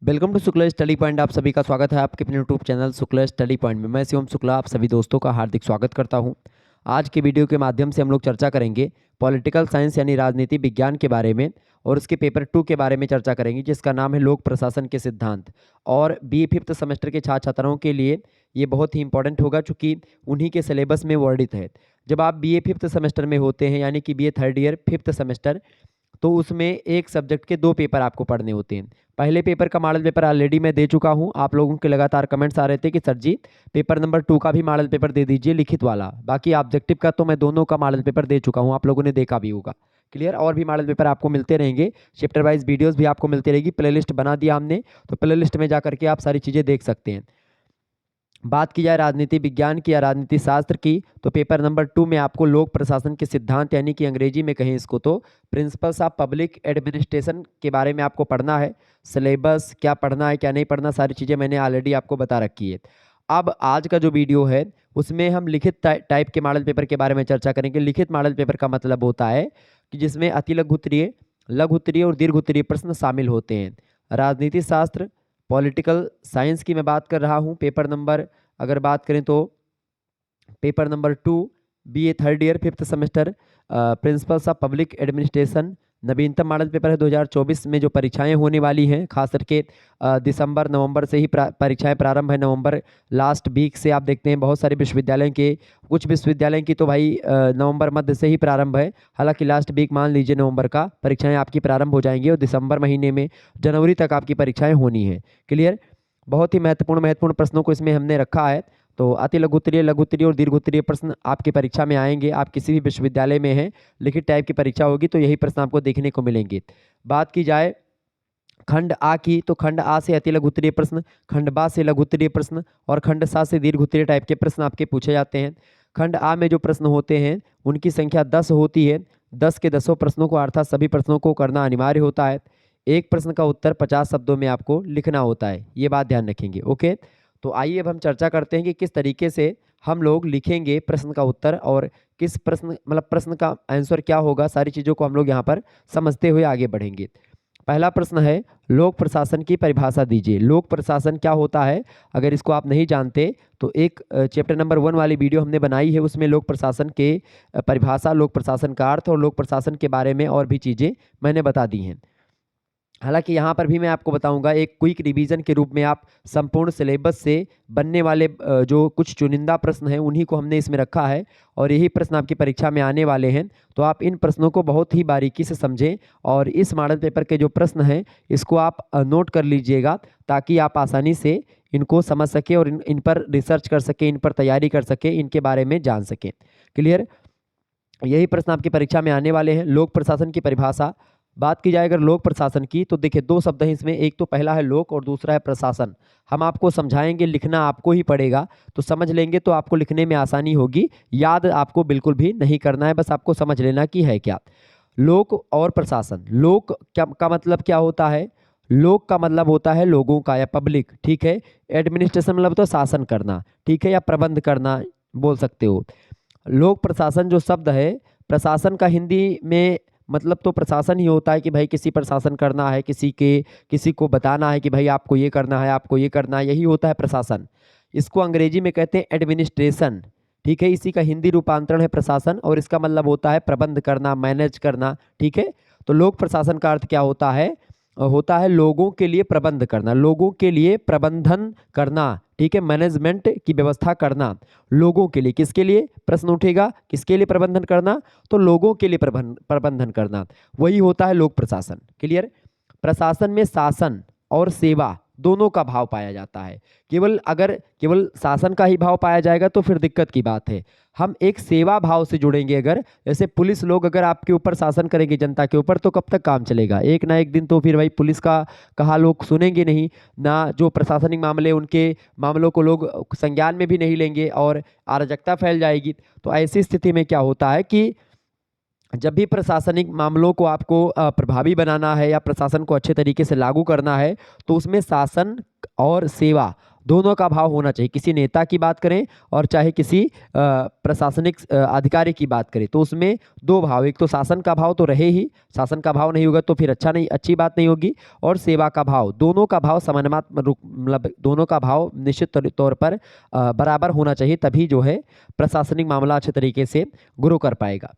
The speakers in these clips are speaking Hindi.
Welcome to Shukla study point. आप सभी का स्वागत है आपके अपने YouTube channel Shukla study point में। मैं शिवम शुक्ला आप सभी दोस्तों का हार्दिक स्वागत करता हूं। आज के वीडियो के माध्यम से हम लोग चर्चा करेंगे पॉलिटिकल साइंस यानी राजनीति विज्ञान के बारे में, और उसके पेपर 2 के बारे में चर्चा करेंगे जिसका नाम है लोक प्रशासन के सिद्धांत। और बी फिफ्थ सेमेस्टर के छात्र छात्राओं के लिए ये बहुत ही इंपॉर्टेंट होगा चूँकि उन्हीं के सिलेबस में वर्णित है। जब आप बी फिफ्थ सेमेस्टर में होते हैं यानी कि B third year fifth semester, तो उसमें एक सब्जेक्ट के 2 पेपर आपको पढ़ने होते हैं। पहले पेपर का मॉडल पेपर ऑलरेडी मैं दे चुका हूं। आप लोगों के लगातार कमेंट्स आ रहे थे कि सर जी पेपर नंबर 2 का भी मॉडल पेपर दे दीजिए लिखित वाला। बाकी ऑब्जेक्टिव का तो मैं दोनों का मॉडल पेपर दे चुका हूं, आप लोगों ने देखा भी होगा। क्लियर। और भी मॉडल पेपर आपको मिलते रहेंगे, चैप्टर वाइज वीडियोस भी आपको मिलती रहेगी। प्लेलिस्ट बना दिया हमने, तो प्लेलिस्ट में जा करके आप सारी चीज़ें देख सकते हैं। बात की जाए राजनीति विज्ञान की या राजनीति शास्त्र की, तो पेपर नंबर 2 में आपको लोक प्रशासन के सिद्धांत यानी कि अंग्रेजी में कहें इसको तो प्रिंसिपल्स ऑफ पब्लिक एडमिनिस्ट्रेशन के बारे में आपको पढ़ना है। सिलेबस क्या पढ़ना है क्या नहीं पढ़ना, सारी चीज़ें मैंने ऑलरेडी आपको बता रखी है। अब आज का जो वीडियो है उसमें हम लिखित टाइप के मॉडल पेपर के बारे में चर्चा करेंगे। लिखित मॉडल पेपर का मतलब होता है कि जिसमें अति लघु उत्तरीय, लघु उत्तरीय और दीर्घ उत्तरीय प्रश्न शामिल होते हैं। राजनीति शास्त्र पॉलिटिकल साइंस की मैं बात कर रहा हूँ। पेपर नंबर अगर बात करें तो paper number 2 BA third year fifth semester principles of public administration नवीनतम मॉडल पेपर है। 2024 में जो परीक्षाएं होने वाली हैं, खास करके दिसंबर नवंबर से ही परीक्षाएं प्रारंभ है। नवंबर लास्ट वीक से आप देखते हैं बहुत सारे विश्वविद्यालय के, कुछ विश्वविद्यालय की तो भाई नवंबर मध्य से ही प्रारंभ है। हालांकि लास्ट वीक मान लीजिए नवंबर का परीक्षाएं आपकी प्रारंभ हो जाएंगी और दिसंबर महीने में जनवरी तक आपकी परीक्षाएं होनी है। क्लियर। बहुत ही महत्वपूर्ण प्रश्नों को इसमें हमने रखा है। तो अति लघु उत्तरीय, लघु उत्तरीय और दीर्घ उत्तरीय प्रश्न आपकी परीक्षा में आएंगे। आप किसी भी विश्वविद्यालय में हैं, लिखित टाइप की परीक्षा होगी तो यही प्रश्न आपको देखने को मिलेंगे। बात की जाए खंड आ की, तो खंड आ से अति लघु उत्तरीय प्रश्न, खंड बा से लघु उत्तरीय प्रश्न और खंड सा से दीर्घ उत्तरीय टाइप के प्रश्न आपके पूछे जाते हैं। खंड आ में जो प्रश्न होते हैं उनकी संख्या 10 होती है। 10 के 10 प्रश्नों को अर्थात सभी प्रश्नों को करना अनिवार्य होता है। एक प्रश्न का उत्तर 50 शब्दों में आपको लिखना होता है, ये बात ध्यान रखेंगे। ओके, तो आइए अब हम चर्चा करते हैं कि किस तरीके से हम लोग लिखेंगे प्रश्न का उत्तर और किस प्रश्न प्रश्न का आंसर क्या होगा। सारी चीज़ों को हम लोग यहाँ पर समझते हुए आगे बढ़ेंगे। पहला प्रश्न है लोक प्रशासन की परिभाषा दीजिए। लोक प्रशासन क्या होता है, अगर इसको आप नहीं जानते तो एक चैप्टर नंबर 1 वाली वीडियो हमने बनाई है, उसमें लोक प्रशासन के परिभाषा, लोक प्रशासन का अर्थ और लोक प्रशासन के बारे में और भी चीज़ें मैंने बता दी हैं। हालांकि यहाँ पर भी मैं आपको बताऊंगा एक क्विक रिवीजन के रूप में आप संपूर्ण सिलेबस से बनने वाले जो कुछ चुनिंदा प्रश्न हैं उन्हीं को हमने इसमें रखा है और यही प्रश्न आपकी परीक्षा में आने वाले हैं। तो आप इन प्रश्नों को बहुत ही बारीकी से समझें और इस मॉडल पेपर के जो प्रश्न हैं इसको आप नोट कर लीजिएगा ताकि आप आसानी से इनको समझ सकें और इन पर रिसर्च कर सकें, इन पर तैयारी कर सकें, इनके बारे में जान सकें। क्लियर। यही प्रश्न आपकी परीक्षा में आने वाले हैं। लोक प्रशासन की परिभाषा बात की जाए अगर लोक प्रशासन की, तो देखिए 2 शब्द हैं इसमें, एक तो पहला है लोक और दूसरा है प्रशासन। हम आपको समझाएंगे, लिखना आपको ही पड़ेगा, तो समझ लेंगे तो आपको लिखने में आसानी होगी। याद आपको बिल्कुल भी नहीं करना है, बस आपको समझ लेना कि है क्या। लोक और प्रशासन। लोक क्या का मतलब क्या होता है? लोक का मतलब होता है लोगों का या पब्लिक, ठीक है। एडमिनिस्ट्रेशन मतलब तो शासन करना, ठीक है, या प्रबंध करना बोल सकते हो। लोक प्रशासन जो शब्द है, प्रशासन का हिंदी में मतलब तो प्रशासन ही होता है कि भाई किसी पर शासन करना है, किसी को बताना है कि भाई आपको ये करना है, आपको ये करना है, यही होता है प्रशासन। इसको अंग्रेजी में कहते हैं एडमिनिस्ट्रेशन, ठीक है। इसी का हिंदी रूपांतरण है प्रशासन और इसका मतलब होता है प्रबंध करना, मैनेज करना, ठीक है। तो लोक प्रशासन का अर्थ क्या होता है? होता है लोगों के लिए प्रबंध करना, लोगों के लिए प्रबंधन करना, ठीक है, मैनेजमेंट की व्यवस्था करना लोगों के लिए। किसके लिए प्रश्न उठेगा, किसके लिए प्रबंधन करना? तो लोगों के लिए प्रबंधन करना, वही होता है लोक प्रशासन। क्लियर। प्रशासन में शासन और सेवा दोनों का भाव पाया जाता है। केवल शासन का ही भाव पाया जाएगा तो फिर दिक्कत की बात है। हम एक सेवा भाव से जुड़ेंगे। अगर जैसे पुलिस लोग अगर आपके ऊपर शासन करेंगे जनता के ऊपर, तो कब तक काम चलेगा? एक ना एक दिन तो फिर भाई पुलिस का कहा लोग सुनेंगे नहीं ना, जो प्रशासनिक मामले उनके मामलों को लोग संज्ञान में भी नहीं लेंगे और अराजकता फैल जाएगी। तो ऐसी स्थिति में क्या होता है कि जब भी प्रशासनिक मामलों को आपको प्रभावी बनाना है या प्रशासन को अच्छे तरीके से लागू करना है, तो उसमें शासन और सेवा दोनों का भाव होना चाहिए। किसी नेता की बात करें और चाहे किसी प्रशासनिक अधिकारी की बात करें तो उसमें दो भाव, एक तो शासन का भाव तो रहे ही, शासन का भाव नहीं होगा तो फिर अच्छी बात नहीं होगी, और सेवा का भाव, दोनों का भाव समानुपात मतलब दोनों का भाव निश्चित तौर पर बराबर होना चाहिए, तभी जो है प्रशासनिक मामला अच्छे तरीके से ग्रो कर पाएगा।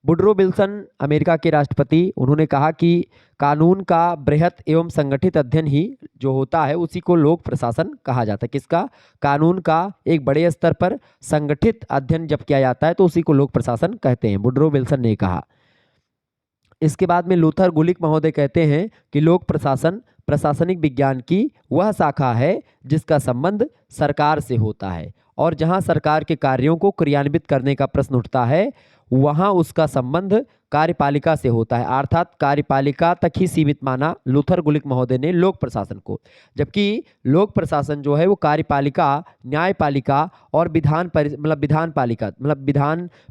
वुडरो विल्सन अमेरिका के राष्ट्रपति, उन्होंने कहा कि कानून का बृहत एवं संगठित अध्ययन ही जो होता है उसी को लोक प्रशासन कहा जाता है। किसका? कानून का एक बड़े स्तर पर संगठित अध्ययन जब किया जाता है तो उसी को लोक प्रशासन कहते हैं, वुडरो विल्सन ने कहा। इसके बाद में लूथर गुलिक महोदय कहते हैं कि लोक प्रशासन प्रशासनिक विज्ञान की वह शाखा है जिसका संबंध सरकार से होता है, और जहां सरकार के कार्यों को क्रियान्वित करने का प्रश्न उठता है वहां उसका संबंध कार्यपालिका से होता है, अर्थात कार्यपालिका तक ही सीमित माना लूथर गुलिक महोदय ने लोक प्रशासन को। जबकि लोक प्रशासन जो है वो कार्यपालिका, न्यायपालिका और विधान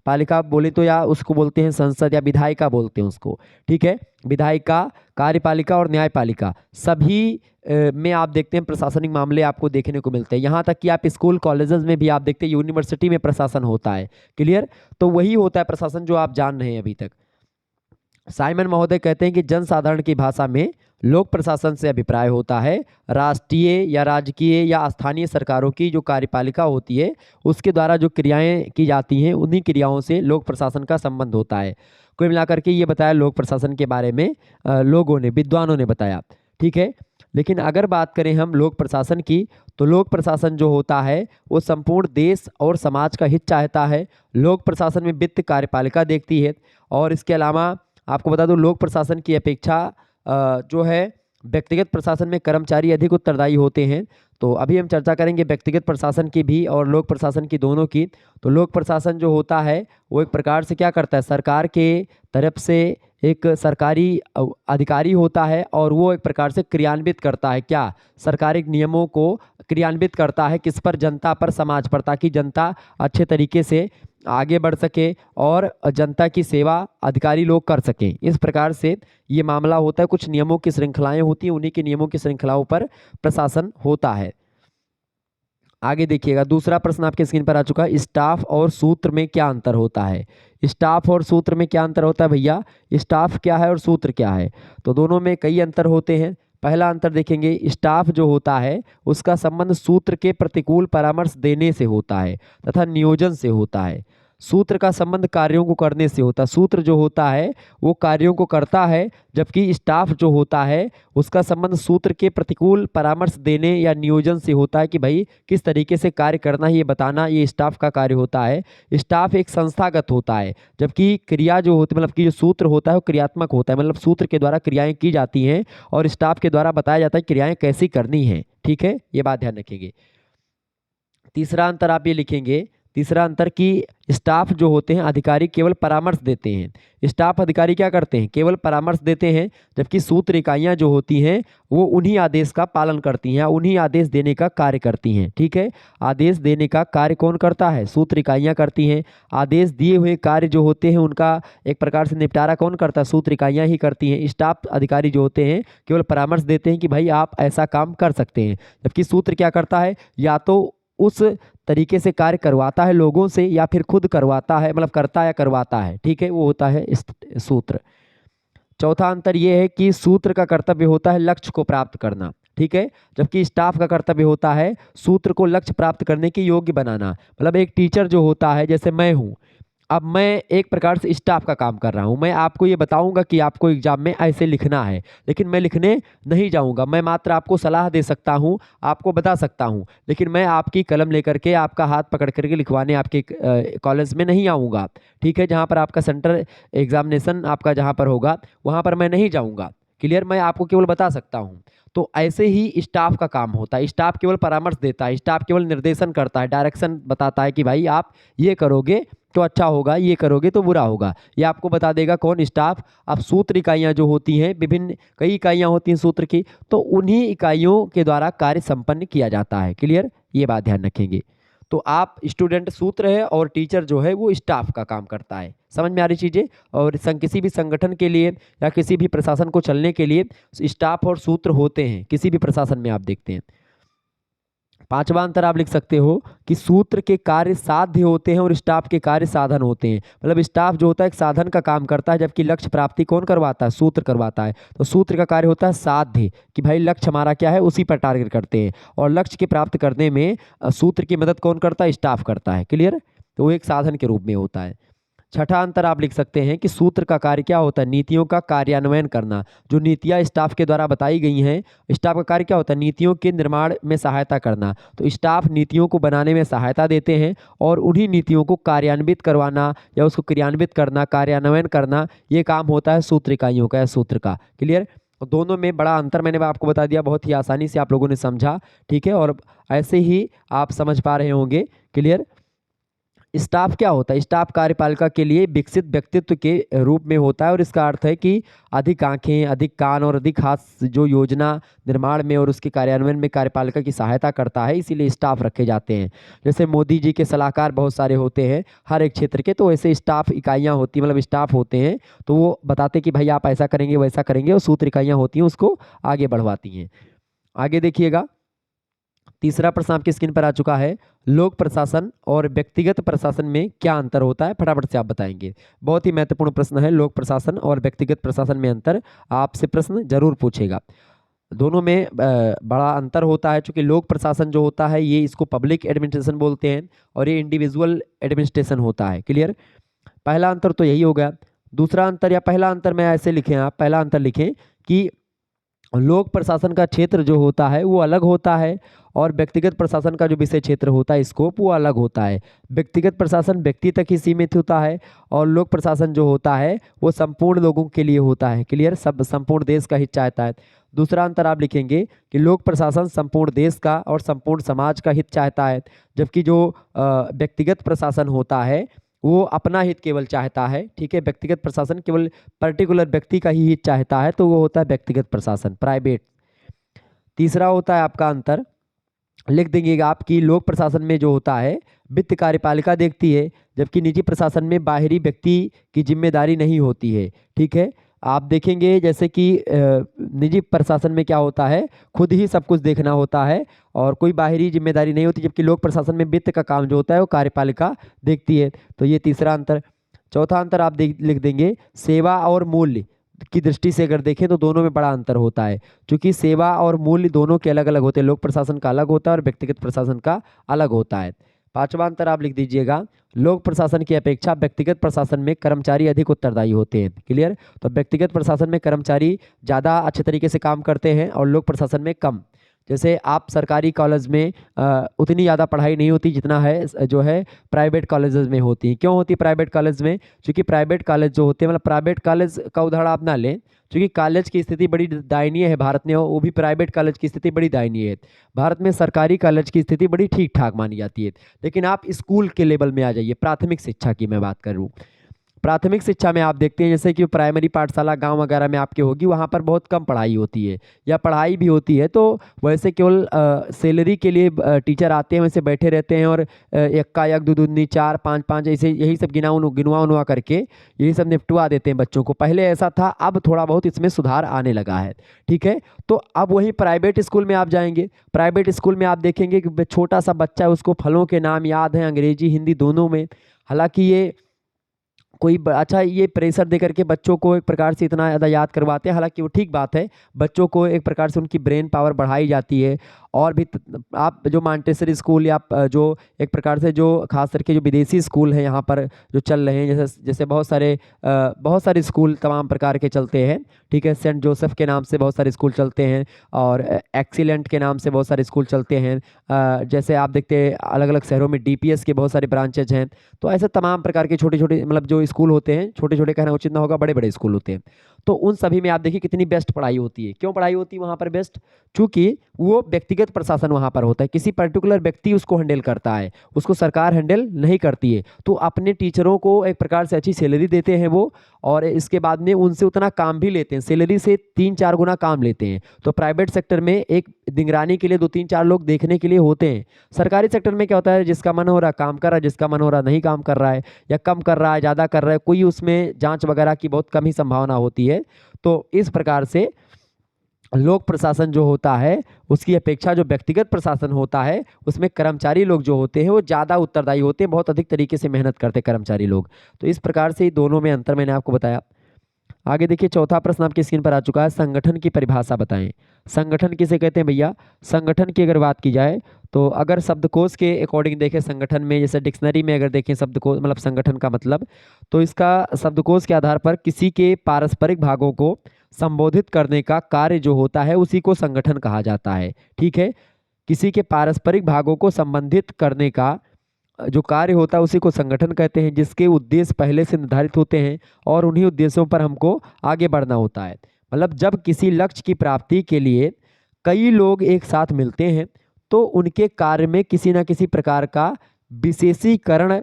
पालिका बोले तो या उसको बोलते हैं संसद या विधायिका बोलते हैं उसको, ठीक है। विधायिका, कार्यपालिका और न्यायपालिका सभी में आप देखते हैं प्रशासनिक मामले आपको देखने को मिलते हैं। यहाँ तक कि आप स्कूल कॉलेजेस में भी आप देखते हैं, यूनिवर्सिटी में प्रशासन होता है। क्लियर? तो वही होता है प्रशासन जो आप जान रहे हैं अभी तक। साइमन महोदय कहते हैं कि जनसाधारण की भाषा में लोक प्रशासन से अभिप्राय होता है राष्ट्रीय या राजकीय या स्थानीय सरकारों की जो कार्यपालिका होती है उसके द्वारा जो क्रियाएं की जाती हैं उन्हीं क्रियाओं से लोक प्रशासन का संबंध होता है। कुल मिलाकर के ये बताया लोक प्रशासन के बारे में लोगों ने, विद्वानों ने बताया, ठीक है। लेकिन अगर बात करें हम लोक प्रशासन की तो लोक प्रशासन जो होता है वो संपूर्ण देश और समाज का हित चाहता है। लोक प्रशासन में वित्त कार्यपालिका देखती है, और इसके अलावा आपको बता दूं लोक प्रशासन की अपेक्षा जो है व्यक्तिगत प्रशासन में कर्मचारी अधिक उत्तरदायी होते हैं। तो अभी हम चर्चा करेंगे व्यक्तिगत प्रशासन की भी और लोक प्रशासन की, दोनों की। तो लोक प्रशासन जो होता है वो एक प्रकार से क्या करता है, सरकार के तरफ से एक सरकारी अधिकारी होता है और वो एक प्रकार से क्रियान्वित करता है, क्या, सरकारी नियमों को क्रियान्वित करता है, किस पर, जनता पर, समाज पर, ताकि जनता अच्छे तरीके से आगे बढ़ सके और जनता की सेवा अधिकारी लोग कर सकें। इस प्रकार से ये मामला होता है, कुछ नियमों की श्रृंखलाएं होती हैं, उन्हीं के नियमों की श्रृंखलाओं पर प्रशासन होता है। आगे देखिएगा, दूसरा प्रश्न आपके स्क्रीन पर आ चुका है, स्टाफ और सूत्र में क्या अंतर होता है। स्टाफ और सूत्र में क्या अंतर होता है भैया? स्टाफ क्या है और सूत्र क्या है? तो दोनों में कई अंतर होते हैं। पहला अंतर देखेंगे, स्टाफ जो होता है उसका संबंध सूत्र के प्रतिकूल परामर्श देने से होता है तथा नियोजन से होता है। सूत्र का संबंध कार्यों को करने से होता है। सूत्र जो होता है वो कार्यों को करता है, जबकि स्टाफ जो होता है उसका संबंध सूत्र के प्रतिकूल परामर्श देने या नियोजन से होता है कि भाई किस तरीके से कार्य करना है ये बताना, ये स्टाफ का कार्य होता है। स्टाफ एक संस्थागत होता है, जबकि क्रिया जो होती है मतलब कि जो सूत्र होता है वो क्रियात्मक होता है, मतलब सूत्र के द्वारा क्रियाएं की जाती हैं और स्टाफ के द्वारा बताया जाता है क्रियाएं कैसी करनी है। ठीक है, ये बात ध्यान रखेंगे। तीसरा अंतर आप ये लिखेंगे, तीसरा अंतर कि स्टाफ जो होते हैं अधिकारी केवल परामर्श देते हैं। स्टाफ अधिकारी क्या करते हैं? केवल परामर्श देते हैं, जबकि सूत्र इकाइयां जो होती हैं वो उन्हीं आदेश का पालन करती हैं, उन्हीं आदेश देने का कार्य करती हैं। ठीक है, आदेश देने का कार्य कौन करता है? सूत्र इकाइयां करती हैं। आदेश दिए हुए कार्य जो होते हैं उनका एक प्रकार से निपटारा कौन करता है? सूत्र इकाइयां ही करती हैं। स्टाफ अधिकारी जो होते हैं केवल परामर्श देते हैं कि भाई आप ऐसा काम कर सकते हैं, जबकि सूत्र क्या करता है? या तो उस तरीके से कार्य करवाता है लोगों से या फिर खुद करवाता है, मतलब करता है या करवाता है। ठीक है, वो होता है सूत्र। चौथा अंतर ये है कि सूत्र का कर्तव्य होता है लक्ष्य को प्राप्त करना। ठीक है, जबकि स्टाफ का कर्तव्य होता है सूत्र को लक्ष्य प्राप्त करने के योग्य बनाना। मतलब एक टीचर जो होता है, जैसे मैं हूँ, अब मैं एक प्रकार से स्टाफ का काम कर रहा हूं। मैं आपको ये बताऊंगा कि आपको एग्जाम में ऐसे लिखना है, लेकिन मैं लिखने नहीं जाऊंगा। मैं मात्र आपको सलाह दे सकता हूं, आपको बता सकता हूं, लेकिन मैं आपकी कलम लेकर के आपका हाथ पकड़ करके लिखवाने आपके कॉलेज में नहीं आऊँगा। ठीक है, जहाँ पर आपका सेंटर एग्जामिनेशन आपका जहाँ पर होगा वहाँ पर मैं नहीं जाऊँगा। क्लियर, मैं आपको केवल बता सकता हूँ। तो ऐसे ही स्टाफ का काम होता है। स्टाफ केवल परामर्श देता है, स्टाफ केवल निर्देशन करता है, डायरेक्शन बताता है कि भाई आप ये करोगे तो अच्छा होगा, ये करोगे तो बुरा होगा। ये आपको बता देगा कौन? स्टाफ। अब सूत्र इकाइयाँ जो होती हैं, विभिन्न कई इकाइयाँ होती हैं सूत्र की, तो उन्हीं इकाइयों के द्वारा कार्य संपन्न किया जाता है। क्लियर, ये बात ध्यान रखेंगे। तो आप स्टूडेंट सूत्र है और टीचर जो है वो स्टाफ का काम करता है। समझ में आ रही चीज़ें? और किसी भी संगठन के लिए या किसी भी प्रशासन को चलने के लिए स्टाफ और सूत्र होते हैं, किसी भी प्रशासन में आप देखते हैं। पांचवा अंतर आप लिख सकते हो कि सूत्र के कार्य साध्य होते हैं और स्टाफ के कार्य साधन होते हैं। मतलब स्टाफ जो होता है एक साधन का काम करता है, जबकि लक्ष्य प्राप्ति कौन करवाता है? सूत्र करवाता है। तो सूत्र का कार्य होता है साध्य, कि भाई लक्ष्य हमारा क्या है, उसी पर टारगेट करते हैं। और लक्ष्य के प्राप्त करने में सूत्र की मदद कौन करता है? स्टाफ करता है। क्लियर? तो वो एक साधन के रूप में होता है। छठा अंतर आप लिख सकते हैं कि सूत्र का कार्य क्या होता है? नीतियों का कार्यान्वयन करना। जो नीतियां स्टाफ के द्वारा बताई गई हैं, स्टाफ का कार्य क्या होता है? नीतियों के निर्माण में सहायता करना। तो स्टाफ नीतियों को बनाने में सहायता देते हैं और उन्हीं नीतियों को कार्यान्वित करवाना या उसको क्रियान्वित करना, कार्यान्वयन करना, ये काम होता है सूत्र इकाइयों का या सूत्र का। क्लियर? तो दोनों में बड़ा अंतर मैंने आपको बता दिया, बहुत ही आसानी से आप लोगों ने समझा। ठीक है, और ऐसे ही आप समझ पा रहे होंगे। क्लियर? स्टाफ क्या होता है? स्टाफ कार्यपालिका के लिए विकसित व्यक्तित्व के रूप में होता है और इसका अर्थ है कि अधिक आंखें, अधिक कान और अधिक हाथ जो योजना निर्माण में और उसके कार्यान्वयन में कार्यपालिका की सहायता करता है, इसीलिए स्टाफ रखे जाते हैं। जैसे मोदी जी के सलाहकार बहुत सारे होते हैं हर एक क्षेत्र के, तो ऐसे स्टाफ इकाइयाँ होती हैं, मतलब स्टाफ होते हैं, तो वो बताते कि भाई आप ऐसा करेंगे वैसा करेंगे, और सूत्र इकाइयाँ होती हैं उसको आगे बढ़वाती हैं। आगे देखिएगा, तीसरा प्रश्न आपकी स्क्रीन पर आ चुका है। लोक प्रशासन और व्यक्तिगत प्रशासन में क्या अंतर होता है? फटाफट से आप बताएंगे। बहुत ही महत्वपूर्ण प्रश्न है, लोक प्रशासन और व्यक्तिगत प्रशासन में अंतर आपसे प्रश्न जरूर पूछेगा। दोनों में बड़ा अंतर होता है, क्योंकि लोक प्रशासन जो होता है ये इसको पब्लिक एडमिनिस्ट्रेशन बोलते हैं और ये इंडिविजुअल एडमिनिस्ट्रेशन होता है। क्लियर? पहला अंतर तो यही हो गया। दूसरा अंतर या पहला अंतर में ऐसे लिखें, आप पहला अंतर लिखें कि लोक प्रशासन का क्षेत्र जो होता है वो अलग होता है और व्यक्तिगत प्रशासन का जो विषय क्षेत्र होता है, स्कोप, वो अलग होता है। व्यक्तिगत प्रशासन व्यक्ति तक ही सीमित होता है और लोक प्रशासन जो होता है वो संपूर्ण लोगों के लिए होता है। क्लियर? सब संपूर्ण देश का हित चाहता है। दूसरा अंतर आप लिखेंगे कि लोक प्रशासन संपूर्ण देश का और संपूर्ण समाज का हित चाहता है, जबकि जो व्यक्तिगत प्रशासन होता है वो अपना हित केवल चाहता है। ठीक है? व्यक्तिगत प्रशासन केवल पर्टिकुलर व्यक्ति का ही हित चाहता है, तो वो होता है व्यक्तिगत प्रशासन, प्राइवेट। तीसरा होता है आपका अंतर, लिख देंगे आपकी लोक प्रशासन में जो होता है वित्त कार्यपालिका देखती है, जबकि निजी प्रशासन में बाहरी व्यक्ति की जिम्मेदारी नहीं होती है। ठीक है? आप देखेंगे जैसे कि निजी प्रशासन में क्या होता है, खुद ही सब कुछ देखना होता है और कोई बाहरी जिम्मेदारी नहीं होती, जबकि लोक प्रशासन में वित्त का काम जो होता है वो कार्यपालिका देखती है। तो ये तीसरा अंतर। चौथा अंतर आप लिख देंगे, सेवा और मूल्य की दृष्टि से अगर देखें तो दोनों में बड़ा अंतर होता है, क्योंकि सेवा और मूल्य दोनों के अलग अलग होते हैं। लोक प्रशासन का अलग होता है और व्यक्तिगत प्रशासन का अलग होता है। पांचवा अंतर आप लिख दीजिएगा, लोक प्रशासन की अपेक्षा व्यक्तिगत प्रशासन में कर्मचारी अधिक उत्तरदायी होते हैं। क्लियर? तो व्यक्तिगत प्रशासन में कर्मचारी ज़्यादा अच्छे तरीके से काम करते हैं और लोक प्रशासन में कम। जैसे आप सरकारी कॉलेज में उतनी ज़्यादा पढ़ाई नहीं होती जितना है जो है प्राइवेट कॉलेजेस में होती है। क्यों होती है प्राइवेट कॉलेज में? क्योंकि प्राइवेट कॉलेज जो होते हैं, मतलब प्राइवेट कॉलेज का उदाहरण आप ना लें, क्योंकि कॉलेज की स्थिति बड़ी दयनीय है भारत में, वो भी प्राइवेट कॉलेज की स्थिति बड़ी दयनीय है। भारत में सरकारी कॉलेज की स्थिति बड़ी ठीक ठाक मानी जाती है। लेकिन आप स्कूल के लेवल में आ जाइए, प्राथमिक शिक्षा की मैं बात करूँ, प्राथमिक शिक्षा में आप देखते हैं जैसे कि प्राइमरी पाठशाला गांव वगैरह में आपके होगी, वहाँ पर बहुत कम पढ़ाई होती है, या पढ़ाई भी होती है तो वैसे केवल सैलरी के लिए टीचर आते हैं, वैसे बैठे रहते हैं और इक्का एक दो दूनी चार पाँच पाँच ऐसे यही सब गिनवा उनवा करके यही सब निपटवा देते हैं बच्चों को। पहले ऐसा था, अब थोड़ा बहुत इसमें सुधार आने लगा है। ठीक है? तो अब वही प्राइवेट स्कूल में आप जाएंगे, प्राइवेट स्कूल में आप देखेंगे कि छोटा सा बच्चा है, उसको फलों के नाम याद हैं अंग्रेजी हिंदी दोनों में। हालांकि ये अच्छा ये प्रेशर दे करके बच्चों को एक प्रकार से इतना ज़्यादा याद करवाते हैं, हालांकि वो ठीक बात है, बच्चों को एक प्रकार से उनकी ब्रेन पावर बढ़ाई जाती है। और भी आप जो मांटेसरी स्कूल या जो एक प्रकार से जो खास करके जो विदेशी स्कूल हैं यहाँ पर जो चल रहे हैं, जैसे बहुत सारे स्कूल तमाम प्रकार के चलते हैं। ठीक है? सेंट जोसेफ के नाम से बहुत सारे स्कूल चलते हैं और एक्सीलेंट के नाम से बहुत सारे स्कूल चलते हैं। जैसे आप देखते हैं अलग अलग शहरों में डीपीएस के बहुत सारे ब्रांचेज हैं। तो ऐसे तमाम प्रकार के छोटे छोटे मतलब जो स्कूल होते हैं, छोटे छोटे कहना उचित ना होगा, बड़े बड़े स्कूल होते हैं, तो उन सभी में आप देखिए कितनी बेस्ट पढ़ाई होती है। क्यों पढ़ाई होती है वहाँ पर बेस्ट? चूंकि वो व्यक्तिगत प्रशासन वहाँ पर होता है, किसी पर्टिकुलर व्यक्ति उसको हैंडल करता है, उसको सरकार हैंडल नहीं करती है। तो अपने टीचरों को एक प्रकार से अच्छी सैलरी देते हैं वो, और इसके बाद में उनसे उतना काम भी लेते हैं, सैलरी से 3-4 गुना काम लेते हैं। तो प्राइवेट सेक्टर में एक निगरानी के लिए 2-3-4 लोग देखने के लिए होते हैं। सरकारी सेक्टर में क्या होता है, जिसका मन हो रहा काम कर रहा है, जिसका मन हो रहा नहीं काम कर रहा है, या कम कर रहा है ज़्यादा कर रहा है, कोई उसमें जांच वगैरह की बहुत कम ही संभावना होती है। तो इस प्रकार से लोक प्रशासन जो होता है उसकी अपेक्षा जो व्यक्तिगत प्रशासन होता है उसमें कर्मचारी लोग जो होते हैं वो ज़्यादा उत्तरदायी होते हैं, बहुत अधिक तरीके से मेहनत करते हैं कर्मचारी लोग। तो इस प्रकार से दोनों में अंतर मैंने आपको बताया। आगे देखिए, चौथा प्रश्न आपकी स्क्रीन पर आ चुका है, संगठन की परिभाषा बताएं। संगठन किसे कहते हैं भैया? संगठन की अगर बात की जाए तो अगर शब्दकोश के अकॉर्डिंग देखें संगठन में, जैसे डिक्शनरी में अगर देखें शब्दकोश मतलब संगठन का मतलब, तो इसका शब्दकोश के आधार पर किसी के पारस्परिक भागों को संबोधित करने का कार्य जो होता है उसी को संगठन कहा जाता है। ठीक है, किसी के पारस्परिक भागों को संबंधित करने का जो कार्य होता है उसी को संगठन कहते हैं, जिसके उद्देश्य पहले से निर्धारित होते हैं और उन्हीं उद्देश्यों पर हमको आगे बढ़ना होता है। मतलब जब किसी लक्ष्य की प्राप्ति के लिए कई लोग एक साथ मिलते हैं तो उनके कार्य में किसी न किसी प्रकार का विशेषीकरण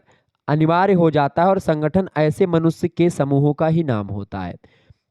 अनिवार्य हो जाता है, और संगठन ऐसे मनुष्य के समूहों का ही नाम होता है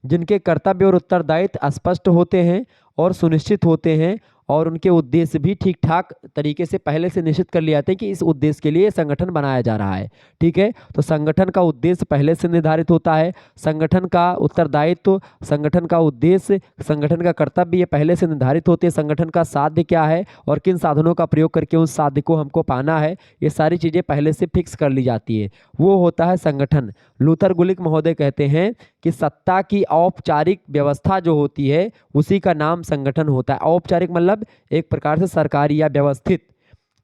जिनके कर्तव्य और उत्तरदायित्व स्पष्ट होते हैं और सुनिश्चित होते हैं, और उनके उद्देश्य भी ठीक ठाक तरीके से पहले से निश्चित कर लिए जाते हैं कि इस उद्देश्य के लिए संगठन बनाया जा रहा है। ठीक है, तो संगठन का उद्देश्य पहले से निर्धारित होता है, संगठन का उत्तरदायित्व, संगठन का उद्देश्य, संगठन का कर्तव्य ये पहले से निर्धारित होते हैं, संगठन का साध्य क्या है और किन साधनों का प्रयोग करके उस साध्य को हमको पाना है, ये सारी चीज़ें पहले से फिक्स कर ली जाती है, वो होता है संगठन। लूथर गुलिक महोदय कहते हैं कि सत्ता की औपचारिक व्यवस्था जो होती है उसी का नाम संगठन होता है। औपचारिक मतलब एक प्रकार से सरकारी या व्यवस्थित,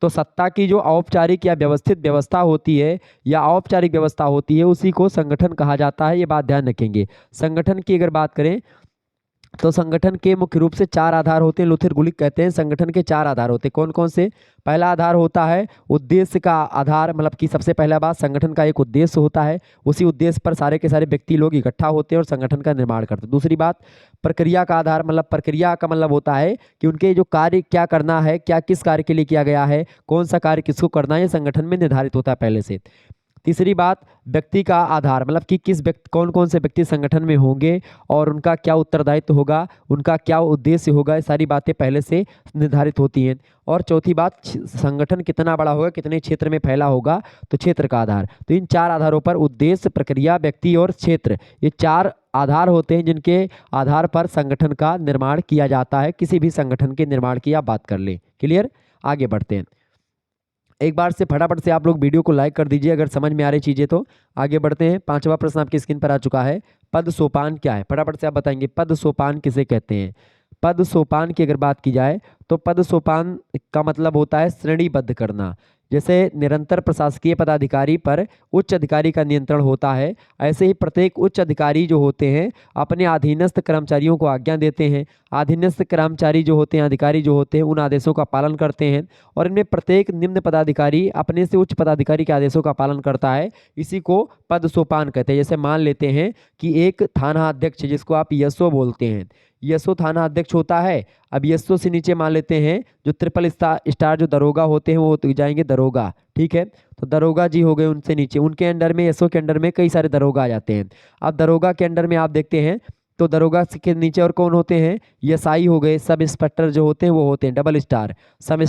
तो सत्ता की जो औपचारिक या व्यवस्थित व्यवस्था होती है या औपचारिक व्यवस्था होती है उसी को संगठन कहा जाता है, ये बात ध्यान रखेंगे। संगठन की अगर बात करें तो संगठन के मुख्य रूप से चार आधार होते हैं। लूथर गुलिक कहते हैं संगठन के चार आधार होते हैं। कौन कौन से? पहला आधार होता है उद्देश्य का आधार, मतलब कि सबसे पहला बात संगठन का एक उद्देश्य होता है, उसी उद्देश्य पर सारे के सारे व्यक्ति लोग इकट्ठा होते हैं और संगठन का निर्माण करते हैं। दूसरी बात प्रक्रिया का आधार, मतलब प्रक्रिया का मतलब होता है कि उनके जो कार्य क्या करना है, क्या किस कार्य के लिए किया गया है, कौन सा कार्य किसको करना है, ये संगठन में निर्धारित होता है पहले से। तीसरी बात व्यक्ति का आधार, मतलब कि किस व्यक्ति, कौन कौन से व्यक्ति संगठन में होंगे और उनका क्या उत्तरदायित्व होगा, उनका क्या उद्देश्य होगा, ये सारी बातें पहले से निर्धारित होती हैं। और चौथी बात संगठन कितना बड़ा होगा, कितने क्षेत्र में फैला होगा, तो क्षेत्र का आधार। तो इन चार आधारों पर उद्देश्य, प्रक्रिया, व्यक्ति और क्षेत्र, ये चार आधार होते हैं जिनके आधार पर संगठन का निर्माण किया जाता है। किसी भी संगठन के निर्माण की आप बात कर लें। क्लियर? आगे बढ़ते हैं। एक बार से फटाफट से आप लोग वीडियो को लाइक कर दीजिए अगर समझ में आ रही चीज़ें तो। आगे बढ़ते हैं। पांचवा प्रश्न आपकी स्क्रीन पर आ चुका है, पद सोपान क्या है? फटाफट से आप बताएंगे पद सोपान किसे कहते हैं। पद सोपान की अगर बात की जाए तो पद सोपान का मतलब होता है श्रेणीबद्ध करना। जैसे निरंतर प्रशासकीय पदाधिकारी पर उच्च अधिकारी का नियंत्रण होता है, ऐसे ही प्रत्येक उच्च अधिकारी जो होते हैं अपने अधीनस्थ कर्मचारियों को आज्ञा देते हैं। अधीनस्थ कर्मचारी जो होते हैं, अधिकारी जो होते हैं, उन आदेशों का पालन करते हैं, और इनमें प्रत्येक निम्न पदाधिकारी अपने से उच्च पदाधिकारी के आदेशों का पालन करता है। इसी को पद सोपान कहते हैं। जैसे मान लेते हैं कि एक थाना अध्यक्ष जिसको आप यशो बोलते हैं, यशो थाना अध्यक्ष होता है। अब यशो से नीचे मान लेते हैं जो ट्रिपल स्टार जो दरोगा होते हैं वो तो जाएंगे दरोगा। ठीक है, तो दरोगा जी हो गए, उनसे नीचे उनके अंडर में, यशो के अंडर में कई सारे दरोगा आ जाते हैं। अब दरोगा के अंडर में आप देखते हैं तो दरोगा के नीचे और कौन होते हैं, एसआई हो गए। सब इंस्पेक्टर जो होते हैं वो होते हैं डबल स्टार। सब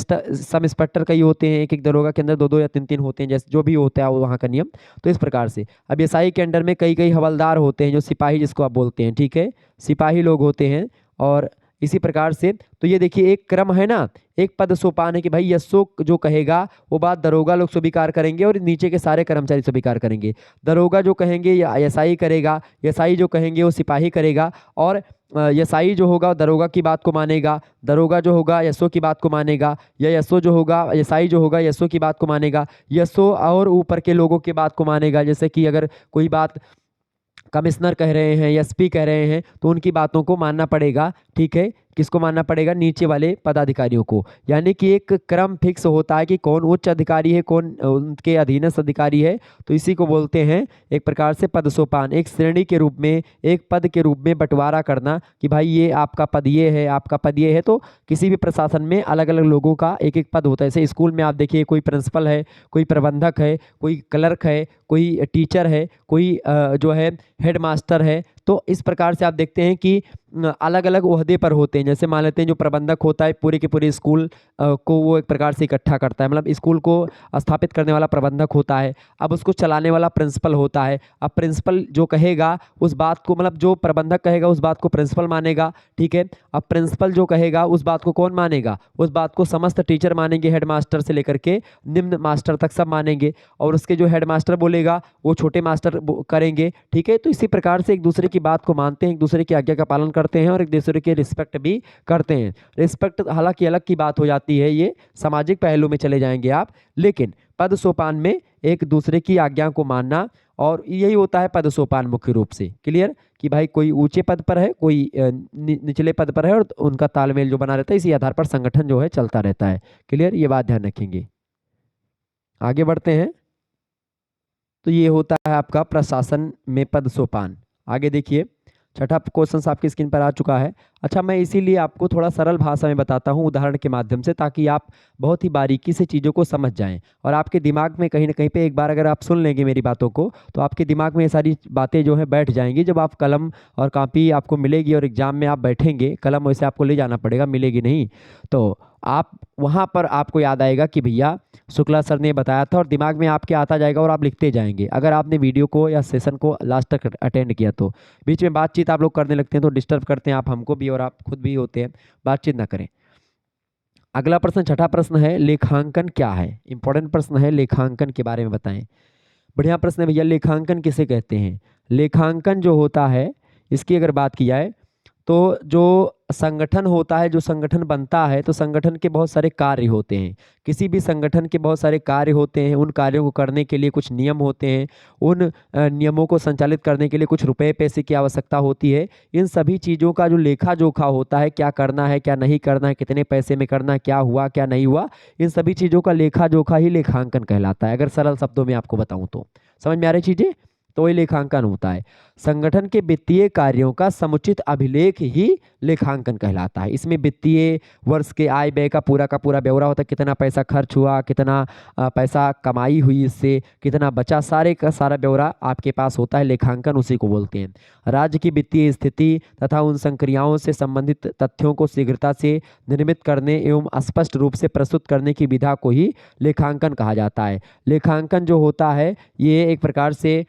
इंस्पेक्टर कई होते हैं, एक एक दरोगा के अंदर दो दो या तीन तीन होते हैं, जैसे जो भी होता है वहाँ का नियम। तो इस प्रकार से अब एसआई के अंडर में कई कई हवलदार होते हैं, जो सिपाही जिसको आप बोलते हैं। ठीक है, सिपाही लोग होते हैं। और इसी प्रकार से तो ये देखिए एक क्रम है ना, एक पद सोपान है कि भाई यशो जो कहेगा वो बात दरोगा लोग स्वीकार करेंगे और नीचे के सारे कर्मचारी स्वीकार करेंगे। दरोगा जो कहेंगे या एसआई करेगा, एसआई जो कहेंगे वो सिपाही करेगा, और एसआई जो होगा दरोगा की बात को मानेगा, दरोगा जो होगा यशो की बात को मानेगा, या यशो जो होगा एसआई जो होगा यशो की बात को मानेगा, यशो और ऊपर के लोगों की बात को मानेगा। जैसे कि अगर कोई बात कमिश्नर कह रहे हैं, एसपी कह रहे हैं, तो उनकी बातों को मानना पड़ेगा। ठीक है, किसको मानना पड़ेगा? नीचे वाले पदाधिकारियों को। यानी कि एक क्रम फिक्स होता है कि कौन उच्च अधिकारी है, कौन उनके अधीनस्थ अधिकारी है। तो इसी को बोलते हैं एक प्रकार से पद सोपान, एक श्रेणी के रूप में, एक पद के रूप में बंटवारा करना कि भाई ये आपका पद ये है, आपका पद ये है। तो किसी भी प्रशासन में अलग अलग लोगों का एक एक पद होता है। जैसे स्कूल में आप देखिए कोई प्रिंसिपल है, कोई प्रबंधक है, कोई क्लर्क है, कोई टीचर है, कोई जो है हेड मास्टर है। तो इस प्रकार से आप देखते हैं कि अलग अलग ओहदे पर होते हैं। जैसे मान लेते हैं जो प्रबंधक होता है पूरे के पूरे स्कूल को वो एक प्रकार से इकट्ठा करता है, मतलब स्कूल को स्थापित करने वाला प्रबंधक होता है। अब उसको चलाने वाला प्रिंसिपल होता है। अब प्रिंसिपल जो कहेगा उस बात को, मतलब जो प्रबंधक कहेगा उस बात को प्रिंसिपल मानेगा, ठीक है। अब प्रिंसिपल जो कहेगा उस बात को कौन मानेगा? उस बात को समस्त टीचर मानेंगे, हेड मास्टर से लेकर के निम्न मास्टर तक सब मानेंगे। और उसके जो हेड मास्टर बोलेगा वो छोटे मास्टर करेंगे, ठीक है। तो इसी प्रकार से एक दूसरे की बात को मानते हैं, एक दूसरे की आज्ञा का पालन करते हैं और एक दूसरे के रिस्पेक्ट भी करते हैं। रिस्पेक्ट हालांकि अलग की बात हो जाती है, ये सामाजिक पहलू में चले जाएंगे आप, लेकिन पद सोपान में एक दूसरे की आज्ञा को मानना, और यही होता है पद सोपान मुख्य रूप से। क्लियर कि भाई कोई ऊंचे पद पर है, कोई निचले पद पर है, और उनका तालमेल जो बना रहता है, इसी आधार पर संगठन जो है चलता रहता है। क्लियर, ये बात ध्यान रखेंगे। आगे बढ़ते हैं। तो ये होता है आपका प्रशासन में पद सोपान। आगे देखिए, छठा क्वेश्चन आपकी स्क्रीन पर आ चुका है। अच्छा, मैं इसीलिए आपको थोड़ा सरल भाषा में बताता हूँ उदाहरण के माध्यम से, ताकि आप बहुत ही बारीकी से चीज़ों को समझ जाएं और आपके दिमाग में कहीं ना कहीं पे एक बार अगर आप सुन लेंगे मेरी बातों को, तो आपके दिमाग में ये सारी बातें जो है बैठ जाएंगी। जब आप कलम और कॉपी आपको मिलेगी और एग्जाम में आप बैठेंगे, कलम वैसे आपको ले जाना पड़ेगा, मिलेगी नहीं, तो आप वहाँ पर आपको याद आएगा कि भैया शुक्ला सर ने बताया था, और दिमाग में आपके आता जाएगा और आप लिखते जाएंगे। अगर आपने वीडियो को या सेशन को लास्ट तक अटेंड किया तो बीच में बातचीत आप लोग करने लगते हैं तो डिस्टर्ब करते हैं आप हमको भी और आप खुद भी होते हैं, बातचीत ना करें। अगला प्रश्न, छठा प्रश्न है, लेखांकन क्या है? इंपॉर्टेंट प्रश्न है, लेखांकन के बारे में बताएं। बढ़िया प्रश्न है भैया। लेखांकन किसे कहते हैं? लेखांकन जो होता है, इसकी अगर बात की जाए तो जो संगठन होता है, जो संगठन बनता है, तो संगठन के बहुत सारे कार्य होते हैं। किसी भी संगठन के बहुत सारे कार्य होते हैं। उन कार्यों को करने के लिए कुछ नियम होते हैं। उन नियमों को संचालित करने के लिए कुछ रुपए पैसे की आवश्यकता होती है। इन सभी चीज़ों का जो लेखा जोखा होता है, क्या करना है क्या नहीं करना है, कितने पैसे में करना है, क्या हुआ क्या नहीं हुआ, इन सभी चीज़ों का लेखा जोखा ही लेखांकन कहलाता है। अगर सरल शब्दों में आपको बताऊं तो समझ में आ रही चीज़ें, तो ये लेखांकन होता है। संगठन के वित्तीय कार्यों का समुचित अभिलेख ही लेखांकन कहलाता है। इसमें वित्तीय वर्ष के आय व्यय का पूरा ब्यौरा होता है। कितना पैसा खर्च हुआ, कितना पैसा कमाई हुई, इससे कितना बचा, सारे का सारा ब्यौरा आपके पास होता है। लेखांकन उसी को बोलते हैं। राज्य की वित्तीय स्थिति तथा उन संक्रियाओं से संबंधित तथ्यों को शीघ्रता से निर्मित करने एवं स्पष्ट रूप से प्रस्तुत करने की विधा को ही लेखांकन कहा जाता है। लेखांकन जो होता है ये एक प्रकार से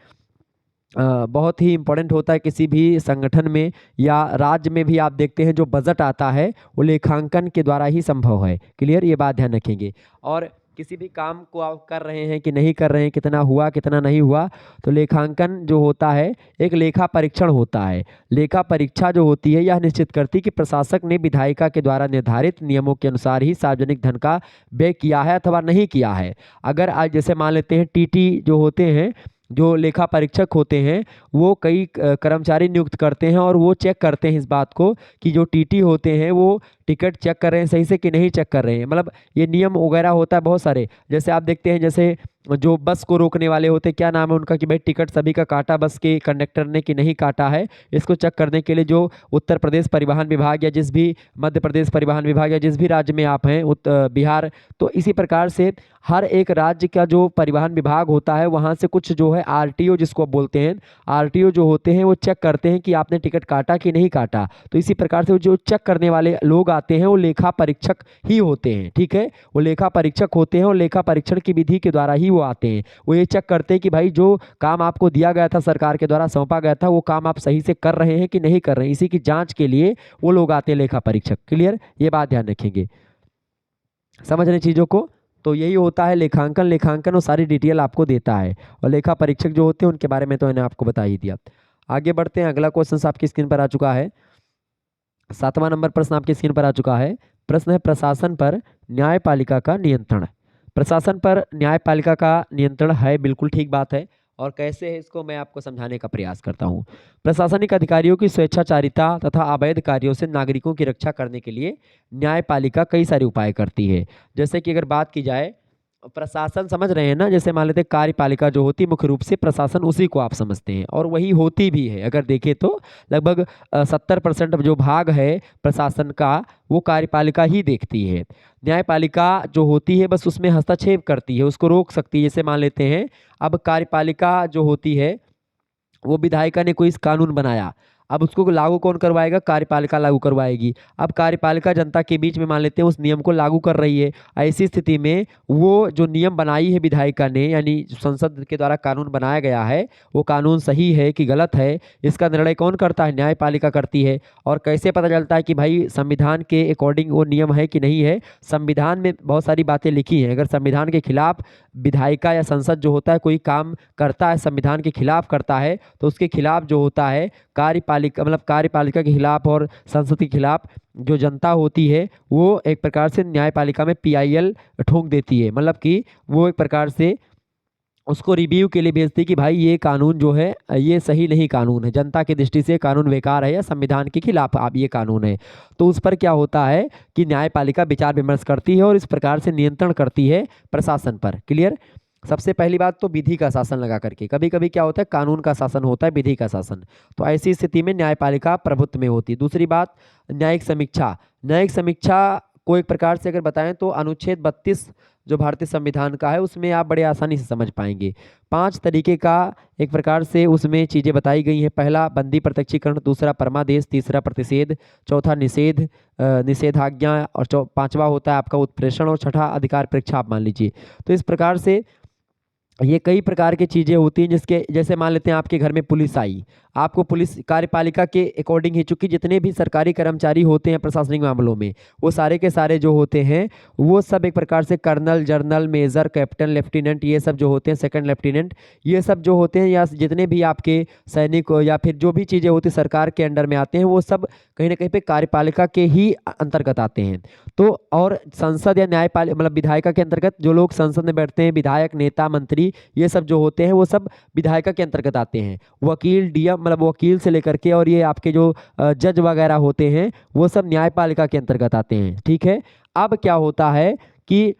बहुत ही इम्पोर्टेंट होता है किसी भी संगठन में या राज्य में भी। आप देखते हैं जो बजट आता है वो लेखांकन के द्वारा ही संभव है। क्लियर, ये बात ध्यान रखेंगे। और किसी भी काम को आप कर रहे हैं कि नहीं कर रहे हैं, कितना हुआ कितना नहीं हुआ, तो लेखांकन जो होता है एक लेखा परीक्षण होता है। लेखा परीक्षा जो होती है यह निश्चित करती है कि प्रशासक ने विधायिका के द्वारा निर्धारित नियमों के अनुसार ही सार्वजनिक धन का व्यय किया है अथवा नहीं किया है। अगर आज जैसे मान लेते हैं टीटी जो होते हैं, जो लेखा परीक्षक होते हैं, वो कई कर्मचारी नियुक्त करते हैं और वो चेक करते हैं इस बात को कि जो टीटी होते हैं वो टिकट चेक कर रहे हैं सही से कि नहीं चेक कर रहे हैं। मतलब ये नियम वगैरह होता है बहुत सारे। जैसे आप देखते हैं, जैसे जो बस को रोकने वाले होते हैं, क्या नाम है उनका, कि भाई टिकट सभी का काटा बस के कंडक्टर ने कि नहीं काटा है। इसको चेक करने के लिए जो उत्तर प्रदेश परिवहन विभाग या जिस भी मध्य प्रदेश परिवहन विभाग या जिस भी राज्य में आप हैं, बिहार, तो इसी प्रकार से हर एक राज्य का जो परिवहन विभाग होता है वहाँ से कुछ जो है आरटीओ जिसको बोलते हैं, आरटीओ जो होते हैं वो चेक करते हैं कि आपने टिकट काटा कि नहीं काटा। तो इसी प्रकार से जो चेक करने वाले लोग आते हैं वो लेखा परीक्षक ही होते हैं। ठीक है, वो लेखा परीक्षक होते हैं और लेखा परीक्षण की विधि के द्वारा ही वो आते हैं। वो ये चेक करते हैं कि भाई जो काम आपको दिया गया था, सरकार के द्वारा सौंपा गया था, वो काम आप सही से कर रहे हैं कि नहीं कर रहे हैं। इसी की जांच के लिए वो लोग आते हैं, लेखा परीक्षक। क्लियर, ये बात ध्यान रखेंगे, समझ रहे चीज़ों को। तो यही होता है लेखांकन। लेखांकन वो सारी डिटेल आपको देता है, और लेखा परीक्षक जो होते हैं उनके बारे में तो मैंने आपको बता ही दिया। आगे बढ़ते हैं। अगला क्वेश्चन आपकी स्क्रीन पर आ चुका है। 7वां नंबर प्रश्न आपकी स्क्रीन पर आ चुका है। प्रश्न है प्रशासन पर न्यायपालिका का नियंत्रण। प्रशासन पर न्यायपालिका का नियंत्रण है, बिल्कुल ठीक बात है। और कैसे है इसको मैं आपको समझाने का प्रयास करता हूँ। प्रशासनिक अधिकारियों की स्वेच्छाचारिता तथा अवैध कार्यों से नागरिकों की रक्षा करने के लिए न्यायपालिका कई सारे उपाय करती है। जैसे कि अगर बात की जाए, प्रशासन समझ रहे हैं ना, जैसे मान लेते हैं कार्यपालिका जो होती है मुख्य रूप से प्रशासन उसी को आप समझते हैं, और वही होती भी है। अगर देखें तो लगभग 70% जो भाग है प्रशासन का वो कार्यपालिका ही देखती है। न्यायपालिका जो होती है बस उसमें हस्तक्षेप करती है, उसको रोक सकती है। जैसे मान लेते हैं अब कार्यपालिका जो होती है वो विधायिका ने कोई इस कानून बनाया, अब उसको लागू कौन करवाएगा? कार्यपालिका लागू करवाएगी। अब कार्यपालिका जनता के बीच में मान लेते हैं उस नियम को लागू कर रही है। ऐसी स्थिति में वो जो नियम बनाई है विधायिका ने, यानी संसद के द्वारा कानून बनाया गया है, वो कानून सही है कि गलत है, इसका निर्णय कौन करता है? न्यायपालिका करती है। और कैसे पता चलता है कि भाई संविधान के अकॉर्डिंग वो नियम है कि नहीं है? संविधान में बहुत सारी बातें लिखी हैं, अगर संविधान के खिलाफ विधायिका या संसद जो होता है कोई काम करता है, संविधान के खिलाफ करता है, तो उसके खिलाफ जो होता है कार्यपालिका, मतलब कार्यपालिका के खिलाफ और संसद के खिलाफ जो जनता होती है वो एक प्रकार से न्यायपालिका में पीआईएल ठोक देती है, मतलब कि वो एक प्रकार से उसको रिव्यू के लिए भेजती है कि भाई ये कानून जो है ये सही नहीं कानून है, जनता की दृष्टि से कानून बेकार है या संविधान के खिलाफ आप ये कानून है। तो उस पर क्या होता है कि न्यायपालिका विचार विमर्श करती है और इस प्रकार से नियंत्रण करती है प्रशासन पर। क्लियर? सबसे पहली बात तो विधि का शासन लगा करके, कभी कभी क्या होता है कानून का शासन होता है, विधि का शासन, तो ऐसी स्थिति में न्यायपालिका प्रभुत्व में होती है। दूसरी बात, न्यायिक समीक्षा। न्यायिक समीक्षा को एक प्रकार से अगर बताएं तो अनुच्छेद 32 जो भारतीय संविधान का है उसमें आप बड़े आसानी से समझ पाएंगे। 5 तरीके का एक प्रकार से उसमें चीज़ें बताई गई हैं। पहला बंदी प्रत्यक्षीकरण, दूसरा परमादेश, तीसरा प्रतिषेध, चौथा निषेधाज्ञा, और पांचवा होता है आपका उत्प्रेषण, और छठा अधिकार परीक्षा आप मान लीजिए। तो इस प्रकार से ये कई प्रकार की चीज़ें होती हैं, जिसके जैसे मान लेते हैं आपके घर में पुलिस आई, आपको पुलिस कार्यपालिका के अकॉर्डिंग ही, चूंकि जितने भी सरकारी कर्मचारी होते हैं प्रशासनिक मामलों में वो सारे के सारे जो होते हैं वो सब एक प्रकार से colonel, general, major, captain, lieutenant, ये सब जो होते हैं, सेकंड लेफ्टिनेंट, ये सब जो होते हैं, या जितने भी आपके सैनिक या फिर जो भी चीज़ें होती सरकार के अंडर में आते हैं वो सब कहीं ना कहीं पे कार्यपालिका के ही अंतर्गत आते हैं। तो और संसद या न्यायपालिका मतलब विधायिका के अंतर्गत जो लोग संसद में बैठते हैं, विधायक, नेता, मंत्री, ये सब जो होते हैं वो सब विधायिका के अंतर्गत आते हैं। वकील, डीएम, मतलब वकील से लेकर के और ये आपके जो जज वगैरह होते हैं वो सब न्यायपालिका के अंतर्गत आते हैं। ठीक है? अब क्या होता है कि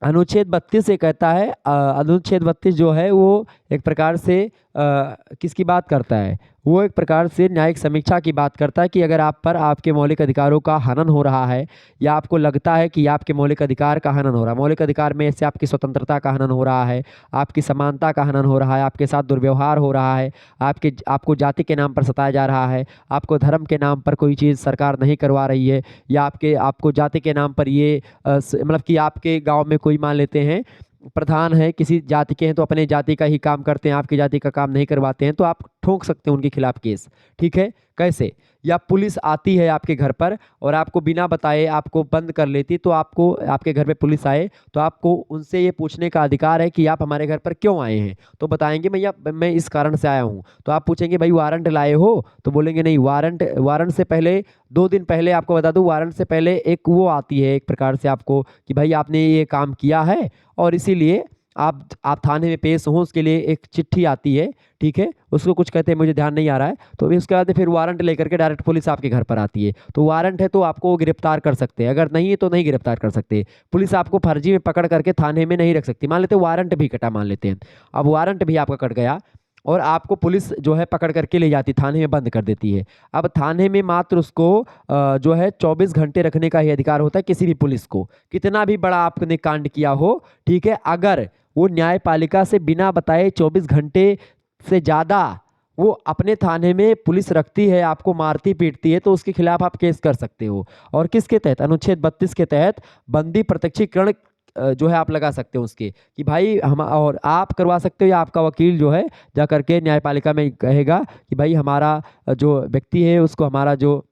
अनुच्छेद 32 से कहता है, अनुच्छेद 32 जो है वो एक प्रकार से किसकी बात करता है? वो एक प्रकार से न्यायिक समीक्षा की बात करता है कि अगर आप पर आपके मौलिक अधिकारों का हनन हो रहा है, या आपको लगता है कि आपके मौलिक अधिकार का हनन हो रहा है, मौलिक अधिकार में से आपकी स्वतंत्रता का हनन हो रहा है, आपकी समानता का हनन हो रहा है, आपके साथ दुर्व्यवहार हो रहा है, आपको जाति के नाम पर सताया जा रहा है, आपको धर्म के नाम पर कोई चीज़ सरकार नहीं करवा रही है, या आपको जाति के नाम पर ये मतलब कि आपके गाँव में कोई मान लेते हैं प्रधान है किसी जाति के हैं तो अपने जाति का ही काम करते हैं, आपकी जाति का काम नहीं करवाते हैं, तो आप ठोक सकते हैं उनके खिलाफ केस। ठीक है? कैसे? या पुलिस आती है आपके घर पर और आपको बिना बताए आपको बंद कर लेती, तो आपको आपके घर पे पुलिस आए तो आपको उनसे ये पूछने का अधिकार है कि आप हमारे घर पर क्यों आए हैं। तो बताएंगे मैं इस कारण से आया हूँ। तो आप पूछेंगे भाई वारंट लाए हो? तो बोलेंगे नहीं, वारंट से पहले 2 दिन पहले आपको बता दूं, वारंट से पहले एक वो आती है एक प्रकार से आपको कि भाई आपने ये काम किया है और इसीलिए आप थाने में पेश हो, उसके लिए एक चिट्ठी आती है। ठीक है? उसको कुछ कहते हैं, मुझे ध्यान नहीं आ रहा है। तो उसके बाद फिर वारंट लेकर के डायरेक्ट पुलिस आपके घर पर आती है। तो वारंट है तो आपको गिरफ्तार कर सकते हैं, अगर नहीं है तो नहीं गिरफ्तार कर सकते। पुलिस आपको फर्जी में पकड़ करके थाने में नहीं रख सकती। मान लेते वारंट भी कटा, मान लेते हैं अब वारंट भी आपका कट गया और आपको पुलिस जो है पकड़ करके ले जाती, थाने में बंद कर देती है। अब थाने में मात्र उसको जो है 24 घंटे रखने का ही अधिकार होता है किसी भी पुलिस को, कितना भी बड़ा आपने कांड किया हो। ठीक है? अगर वो न्यायपालिका से बिना बताए 24 घंटे से ज़्यादा वो अपने थाने में पुलिस रखती है, आपको मारती पीटती है, तो उसके खिलाफ आप केस कर सकते हो। और किसके तहत? अनुच्छेद 32 के तहत बंदी प्रत्यक्षीकरण जो है आप लगा सकते हो उसके, कि भाई हम, और आप करवा सकते हो या आपका वकील जो है जा करके न्यायपालिका में कहेगा कि भाई हमारा जो व्यक्ति है उसको, हमारा जो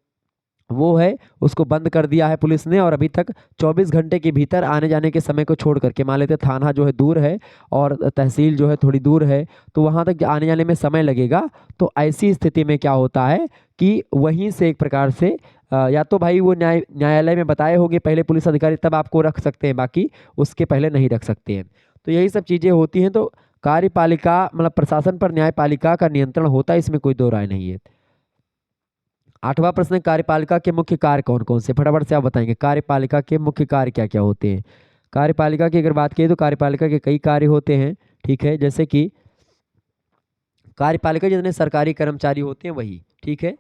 वो है उसको बंद कर दिया है पुलिस ने, और अभी तक 24 घंटे के भीतर आने जाने के समय को छोड़ करके, मान लेते थाना जो है दूर है और तहसील जो है थोड़ी दूर है, तो वहाँ तक आने जाने में समय लगेगा। तो ऐसी स्थिति में क्या होता है कि वहीं से एक प्रकार से या तो भाई वो न्यायालय में बताए होंगे पहले पुलिस अधिकारी, तब आपको रख सकते हैं, बाकी उसके पहले नहीं रख सकते हैं। तो यही सब चीज़ें होती हैं। तो कार्यपालिका मतलब प्रशासन पर न्यायपालिका का नियंत्रण होता है, इसमें कोई दो राय नहीं है। 8वां प्रश्न, कार्यपालिका के मुख्य कार्य कौन कौन से? फटाफट से आप बताएंगे कार्यपालिका के मुख्य कार्य क्या क्या होते हैं। कार्यपालिका की अगर बात करें तो कार्यपालिका के कई कार्य होते हैं। ठीक है? जैसे कि कार्यपालिका जितने सरकारी कर्मचारी होते हैं वही, ठीक है,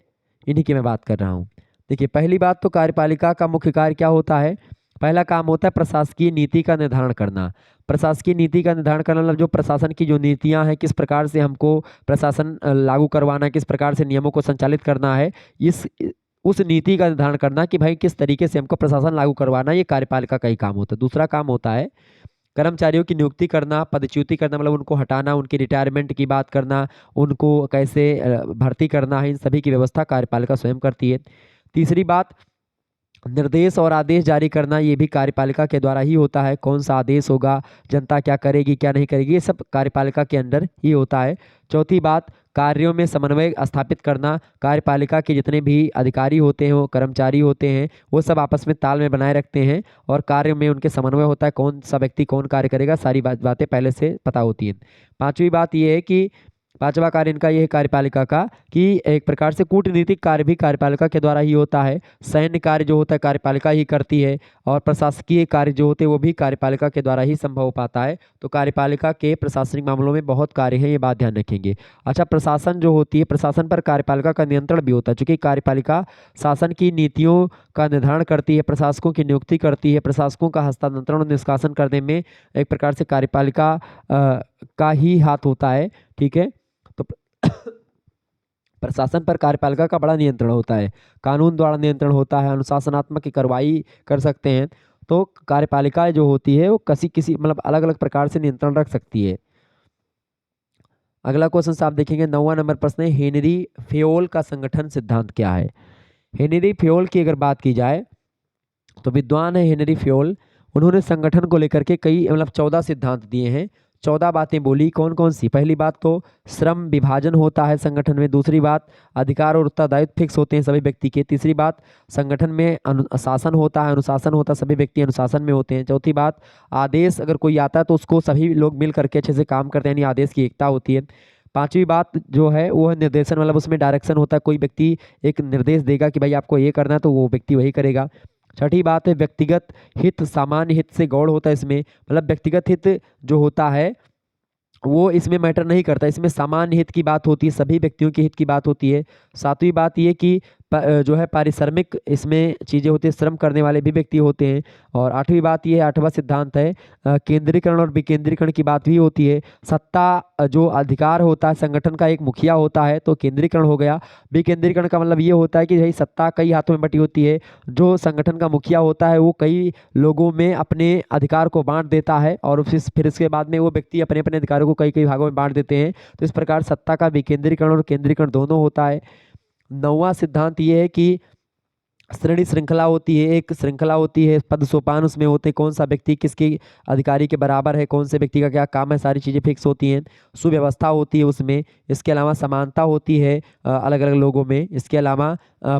इन्हीं की मैं बात कर रहा हूँ। देखिए पहली बात तो कार्यपालिका का मुख्य कार्य क्या होता है? पहला काम होता है प्रशासकीय नीति का निर्धारण करना। प्रशासकीय नीति का निर्धारण करना मतलब जो प्रशासन की जो नीतियां हैं, किस प्रकार से हमको प्रशासन लागू करवाना है, किस प्रकार से नियमों को संचालित करना है, इस उस नीति का निर्धारण करना कि भाई किस तरीके से हमको प्रशासन लागू करवाना है, ये कार्यपालिका का ही काम होता है। दूसरा काम होता है कर्मचारियों की नियुक्ति करना, पदच्युति करना मतलब उनको हटाना, उनकी रिटायरमेंट की बात करना, उनको कैसे भर्ती करना है, इन सभी की व्यवस्था कार्यपालिका स्वयं करती है। तीसरी बात, निर्देश और आदेश जारी करना, ये भी कार्यपालिका के द्वारा ही होता है। कौन सा आदेश होगा, जनता क्या करेगी क्या नहीं करेगी, ये सब कार्यपालिका के अंदर ही होता है। चौथी बात, कार्यों में समन्वय स्थापित करना। कार्यपालिका के जितने भी अधिकारी होते हैं, वो कर्मचारी होते हैं, वो सब आपस में तालमेल बनाए रखते हैं और कार्य में उनके समन्वय होता है। कौन सा व्यक्ति कौन कार्य करेगा, सारी बातें पहले से पता होती हैं। पांचवी बात ये है कि पांचवा कार्य इनका यह है कार्यपालिका का कि एक प्रकार से कूटनीतिक कार्य भी कार्यपालिका के द्वारा ही होता है। सैन्य कार्य जो होता है कार्यपालिका ही करती है और प्रशासकीय कार्य जो होते हैं वो भी कार्यपालिका के द्वारा ही संभव हो पाता है। तो कार्यपालिका के प्रशासनिक मामलों में बहुत कार्य है, ये बात ध्यान रखेंगे। अच्छा, प्रशासन जो होती है, प्रशासन पर कार्यपालिका का नियंत्रण भी होता है, चूंकि कार्यपालिका शासन की नीतियों का निर्धारण करती है, प्रशासकों की नियुक्ति करती है, प्रशासकों का हस्तांतरण और निष्कासन करने में एक प्रकार से कार्यपालिका का ही हाथ होता है। ठीक है, तो प्रशासन पर कार्यपालिका का बड़ा नियंत्रण होता है, कानून द्वारा नियंत्रण होता है, अनुशासनात्मक की कार्रवाई कर सकते हैं। तो कार्यपालिका जो होती है वो किसी मतलब अलग अलग प्रकार से नियंत्रण रख सकती है। अगला क्वेश्चन आप देखेंगे, 9वां नंबर प्रश्न है, हेनरी फेयोल का संगठन सिद्धांत क्या है। हेनरी फेयोल की अगर बात की जाए तो विद्वान है हेनरी फेयोल, उन्होंने संगठन को लेकर के कई मतलब 14 सिद्धांत दिए हैं, 14 बातें बोली। कौन कौन सी? पहली बात तो श्रम विभाजन होता है संगठन में। दूसरी बात, अधिकार और उत्तरदायित्व फिक्स होते हैं सभी व्यक्ति के। तीसरी बात, संगठन में अनुशासन होता है, अनुशासन होता है, सभी व्यक्ति अनुशासन में होते हैं। चौथी बात, आदेश अगर कोई आता है तो उसको सभी लोग मिल करके अच्छे से काम करते हैं, यानी आदेश की एकता होती है। पांचवी बात जो है वो है निर्देशन, मतलब उसमें डायरेक्शन होता है, कोई व्यक्ति एक निर्देश देगा कि भाई आपको ये करना है तो वो व्यक्ति वही करेगा। छठी बात है व्यक्तिगत हित सामान्य हित से गौड़ होता है इसमें, मतलब व्यक्तिगत हित जो होता है वो इसमें मैटर नहीं करता, इसमें सामान्य हित की बात होती है, सभी व्यक्तियों के हित की बात होती है। सातवीं बात ये कि जो है पारिश्रमिक इसमें चीज़ें होती है, श्रम करने वाले भी व्यक्ति होते हैं। और आठवीं बात ये है, आठवां सिद्धांत है केंद्रीकरण और विकेंद्रीकरण की बात भी होती है। सत्ता जो अधिकार होता है संगठन का, एक मुखिया होता है तो केंद्रीकरण हो गया। विकेंद्रीकरण का मतलब ये होता है कि भाई सत्ता कई हाथों में बटी होती है, जो संगठन का मुखिया होता है वो कई लोगों में अपने अधिकार को बांट देता है और फिर इसके बाद में वो व्यक्ति अपने अपने अधिकारों को कई कई भागों में बांट देते हैं। तो इस प्रकार सत्ता का विकेंद्रीकरण और केंद्रीकरण दोनों होता है। 9वां सिद्धांत ये है कि श्रेणी श्रृंखला होती है, एक श्रृंखला होती है, पद सोपान उसमें होते हैं, कौन सा व्यक्ति किसके अधिकारी के बराबर है, कौन से व्यक्ति का क्या काम है, सारी चीज़ें फिक्स होती हैं। सुव्यवस्था होती है उसमें। इसके अलावा समानता होती है अलग अलग लोगों में। इसके अलावा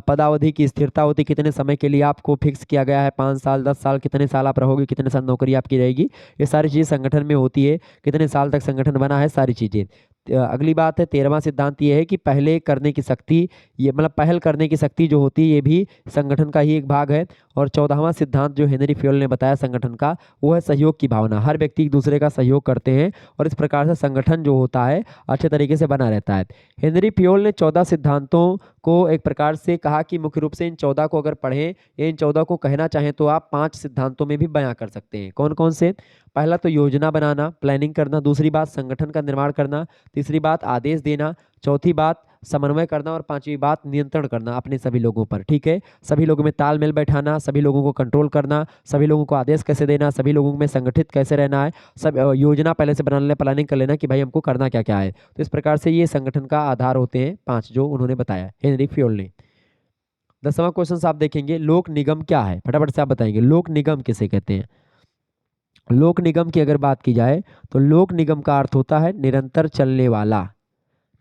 पदावधि की स्थिरता होती है, कितने समय के लिए आपको फिक्स किया गया है, 5 साल 10 साल, कितने साल आप रहोगे, कितने साल नौकरी आपकी रहेगी, ये सारी चीज़ें संगठन में होती है, कितने साल तक संगठन बना है, सारी चीज़ें। अगली बात है 13वां सिद्धांत ये है कि पहले करने की शक्ति, ये मतलब पहल करने की शक्ति जो होती है ये भी संगठन का ही एक भाग है। और 14वां सिद्धांत जो हेनरी फेयोल ने बताया संगठन का, वो है सहयोग की भावना, हर व्यक्ति एक दूसरे का सहयोग करते हैं और इस प्रकार से संगठन जो होता है अच्छे तरीके से बना रहता है। हेनरी फेयोल ने 14 सिद्धांतों को एक प्रकार से कहा कि मुख्य रूप से इन 14 को अगर पढ़ें या इन 14 को कहना चाहें तो आप 5 सिद्धांतों में भी बयां कर सकते हैं। कौन कौन से? पहला तो योजना बनाना, प्लानिंग करना। दूसरी बात संगठन का निर्माण करना। तीसरी बात आदेश देना। चौथी बात समन्वय करना। और पांचवी बात नियंत्रण करना अपने सभी लोगों पर। ठीक है, सभी लोगों में तालमेल बैठाना, सभी लोगों को कंट्रोल करना, सभी लोगों को आदेश कैसे देना, सभी लोगों में संगठित कैसे रहना है, सब योजना पहले से बना लेना, प्लानिंग कर लेना कि भाई हमको करना क्या क्या है। तो इस प्रकार से ये संगठन का आधार होते हैं 5 जो उन्होंने बताया हेनरी फेयोल ने। 10वां क्वेश्चन आप देखेंगे, लोक निगम क्या है, फटाफट से आप बताएंगे लोक निगम किसे कहते हैं। लोक निगम की अगर बात की जाए तो लोक निगम का अर्थ होता है निरंतर चलने वाला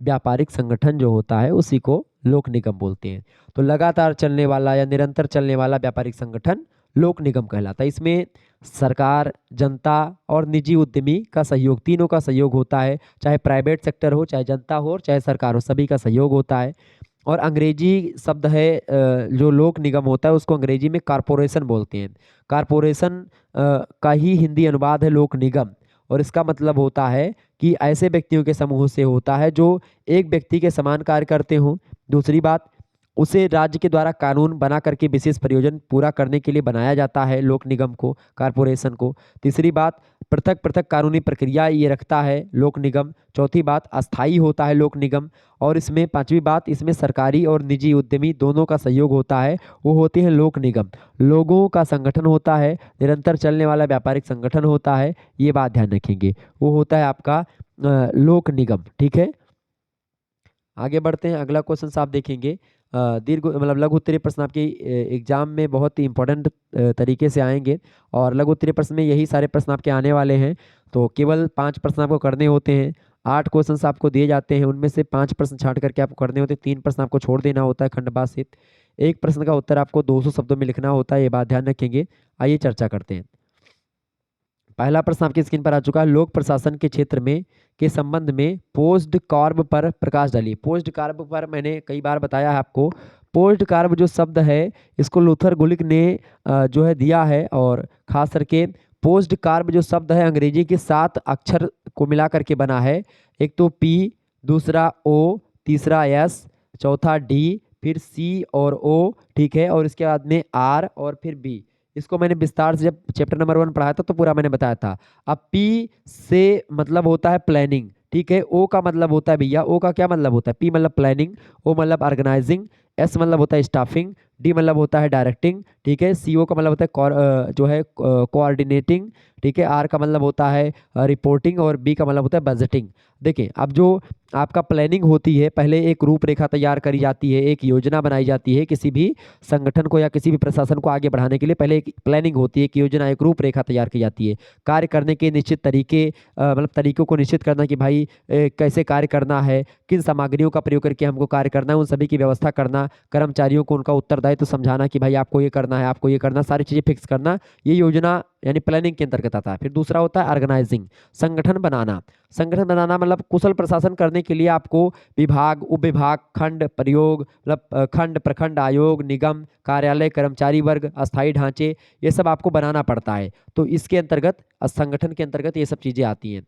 व्यापारिक संगठन जो होता है उसी को लोक निगम बोलते हैं। तो लगातार चलने वाला या निरंतर चलने वाला व्यापारिक संगठन लोक निगम कहलाता है। इसमें सरकार, जनता और निजी उद्यमी का सहयोग, तीनों का सहयोग होता है, चाहे प्राइवेट सेक्टर हो, चाहे जनता हो और चाहे सरकार हो, सभी का सहयोग होता है। और अंग्रेजी शब्द है जो लोक निगम होता है उसको अंग्रेजी में कारपोरेशन बोलते हैं। कारपोरेशन का ही हिंदी अनुवाद है लोक निगम, और इसका मतलब होता है कि ऐसे व्यक्तियों के समूह से होता है जो एक व्यक्ति के समान कार्य करते हों। दूसरी बात, उसे राज्य के द्वारा कानून बना करके विशेष प्रयोजन पूरा करने के लिए बनाया जाता है लोक निगम को, कारपोरेशन को। तीसरी बात, पृथक पृथक कानूनी प्रक्रिया ये रखता है लोक निगम। चौथी बात, अस्थाई होता है लोक निगम। और इसमें पांचवी बात, इसमें सरकारी और निजी उद्यमी दोनों का सहयोग होता है, वो होते हैं लोक निगम। लोगों का संगठन होता है, निरंतर चलने वाला व्यापारिक संगठन होता है, ये बात ध्यान रखेंगे, वो होता है आपका लोक निगम। ठीक है, आगे बढ़ते हैं। अगला क्वेश्चन आप देखेंगे, दीर्घ मतलब लघु उत्तरीय प्रश्न आपके एग्जाम में बहुत ही इंपॉर्टेंट तरीके से आएंगे, और लघु उत्तरीय प्रश्न में यही सारे प्रश्न आपके आने वाले हैं। तो केवल 5 प्रश्न आपको करने होते हैं। 8 क्वेश्चन आपको दिए जाते हैं, उनमें से 5 प्रश्न छांट करके आपको करने होते हैं, 3 प्रश्न आपको छोड़ देना होता है खंडबासित। एक प्रश्न का उत्तर आपको 200 शब्दों में लिखना होता है, ये बात ध्यान रखेंगे। आइए चर्चा करते हैं। पहला प्रश्न आपकी स्क्रीन पर आ चुका है, लोक प्रशासन के क्षेत्र में के संबंध में पोस्ट कार्ब पर प्रकाश डालिए। पोस्ट कार्ब पर मैंने कई बार बताया है आपको, पोस्ट कार्ब जो शब्द है इसको लूथर गुलिक ने जो है दिया है, और खास करके पोस्ट कार्ब जो शब्द है अंग्रेजी के 7 अक्षर को मिला करके बना है। एक तो पी, दूसरा ओ, तीसरा एस, चौथा डी, फिर सी और ओ, ठीक है, और इसके बाद में आर और फिर बी। इसको मैंने विस्तार से जब चैप्टर नंबर 1 पढ़ाया था तो पूरा मैंने बताया था। अब पी से मतलब होता है प्लानिंग, ठीक है। ओ का मतलब होता है भैया, ओ का क्या मतलब होता है, पी मतलब प्लानिंग, ओ मतलब ऑर्गेनाइजिंग, एस मतलब होता है स्टाफिंग, डी मतलब होता है डायरेक्टिंग, ठीक है। सी ओ का मतलब होता है जो है कोऑर्डिनेटिंग, ठीक है। आर का मतलब होता है रिपोर्टिंग, और बी का मतलब होता है बजटिंग। देखिए, अब जो आपका प्लानिंग होती है, पहले एक रूपरेखा तैयार करी जाती है, एक योजना बनाई जाती है किसी भी संगठन को या किसी भी प्रशासन को आगे बढ़ाने के लिए। पहले एक प्लानिंग होती है, एक योजना, एक रूपरेखा तैयार की जाती है। कार्य करने के निश्चित तरीके मतलब तरीकों को निश्चित करना कि भाई कैसे कार्य करना है, किन सामग्रियों का प्रयोग करके हमको कार्य करना है, उन सभी की व्यवस्था करना, कर्मचारियों को उनका उत्तरदायित्व समझाना कि भाई आपको ये करना है, आपको ये करना, सारी चीज़ें फिक्स करना, ये योजना यानी प्लानिंग के अंतर्गत आता है। फिर दूसरा होता है ऑर्गेनाइजिंग, संगठन बनाना। संगठन बनाना मतलब कुशल प्रशासन करने के लिए आपको विभाग, उपविभाग, खंड, प्रयोग मतलब खंड, प्रखंड, आयोग, निगम, कार्यालय, कर्मचारी वर्ग, अस्थायी ढांचे, ये सब आपको बनाना पड़ता है। तो इसके अंतर्गत संगठन के अंतर्गत ये सब चीज़ें आती हैं।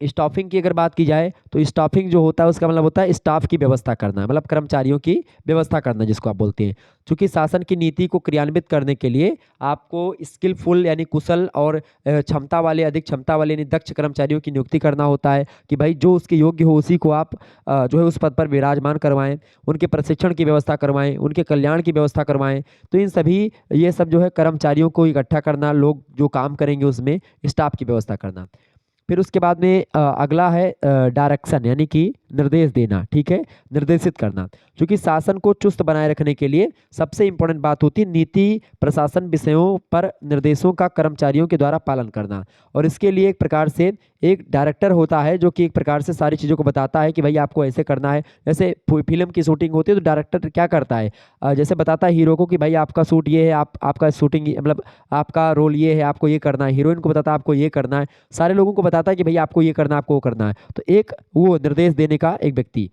स्टाफिंग की अगर बात की जाए तो स्टाफिंग जो होता है उसका मतलब होता है स्टाफ की व्यवस्था करना, मतलब कर्मचारियों की व्यवस्था करना जिसको आप बोलते हैं। चूंकि शासन की नीति को क्रियान्वित करने के लिए आपको स्किलफुल यानी कुशल और क्षमता वाले, अधिक क्षमता वाले यानी दक्ष कर्मचारियों की नियुक्ति करना होता है कि भाई जो उसके योग्य हो उसी को आप जो है उस पद पर विराजमान करवाएं, उनके प्रशिक्षण की व्यवस्था करवाएं, उनके कल्याण की व्यवस्था करवाएं। तो इन सभी ये सब जो है कर्मचारियों को इकट्ठा करना, लोग जो काम करेंगे उसमें स्टाफ की व्यवस्था करना। फिर उसके बाद में अगला है डायरेक्शन यानी कि निर्देश देना, ठीक है, निर्देशित करना। क्योंकि शासन को चुस्त बनाए रखने के लिए सबसे इंपॉर्टेंट बात होती है नीति प्रशासन विषयों पर निर्देशों का कर्मचारियों के द्वारा पालन करना। और इसके लिए एक प्रकार से एक डायरेक्टर होता है जो कि एक प्रकार से सारी चीज़ों को बताता है कि भाई आपको ऐसे करना है। जैसे फिल्म की शूटिंग होती है तो डायरेक्टर क्या करता है, जैसे बताता है हीरो को कि भाई आपका शूट ये है, आपका शूटिंग मतलब आपका रोल ये है, आपको ये करना है। हीरोइन को बताता है आपको ये करना है। सारे लोगों को बताता है कि भाई आपको ये करना है, आपको वो करना है। तो एक वो निर्देश देने का एक व्यक्ति।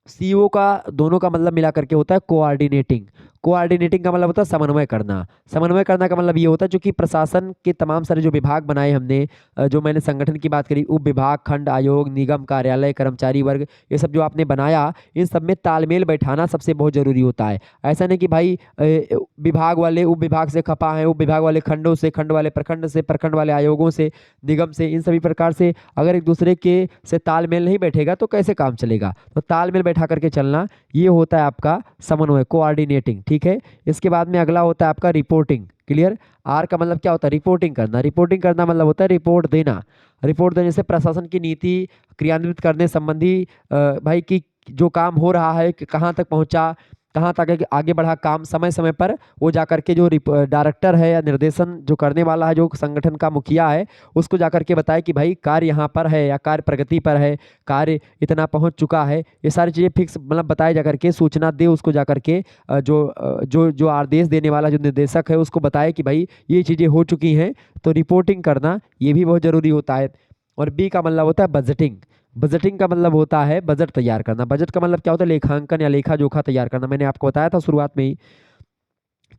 सीईओ का दोनों का मतलब मिला करके होता है कोऑर्डिनेटिंग। कोऑर्डिनेटिंग का मतलब होता है समन्वय करना। समन्वय करना का मतलब ये होता है जो कि प्रशासन के तमाम सारे जो विभाग बनाए हमने, जो मैंने संगठन की बात करी, उप विभाग, खंड, आयोग, निगम, कार्यालय, कर्मचारी वर्ग, ये सब जो आपने बनाया, इन सब में तालमेल बैठाना सबसे बहुत जरूरी होता है। ऐसा नहीं कि भाई विभाग वाले उप विभाग से खपा है, उप विभाग वाले खंडों से, खंड वाले प्रखंड से, प्रखंड वाले आयोगों से, निगम से, इन सभी प्रकार से अगर एक दूसरे के से तालमेल नहीं बैठेगा तो कैसे काम चलेगा। तो तालमेल बैठा करके चलना, ये होता है आपका समन्वय, कोऑर्डिनेटिंग, ठीक है। इसके बाद में अगला होता है आपका रिपोर्टिंग। क्लियर। आर का मतलब क्या होता है, रिपोर्टिंग करना। रिपोर्टिंग करना मतलब होता है रिपोर्ट देना। रिपोर्ट देने से प्रशासन की नीति क्रियान्वित करने संबंधी भाई की जो काम हो रहा है कि कहाँ तक पहुँचा, कहाँ तक आगे बढ़ा काम, समय समय पर वो जाकर के जो डायरेक्टर है या निर्देशन जो करने वाला है, जो संगठन का मुखिया है, उसको जाकर के बताए कि भाई कार्य यहाँ पर है या कार्य प्रगति पर है, कार्य इतना पहुँच चुका है। ये सारी चीज़ें फिक्स मतलब बताए जाकर के सूचना दे उसको जाकर के जो आदेश देने वाला जो निर्देशक है उसको बताए कि भाई ये चीज़ें हो चुकी हैं। तो रिपोर्टिंग करना ये भी बहुत ज़रूरी होता है। और बी का मतलब होता है बजटिंग। बजटिंग का मतलब होता है बजट तैयार करना। बजट का मतलब क्या होता है, लेखांकन या लेखा जोखा तैयार करना। मैंने आपको बताया था शुरुआत में ही।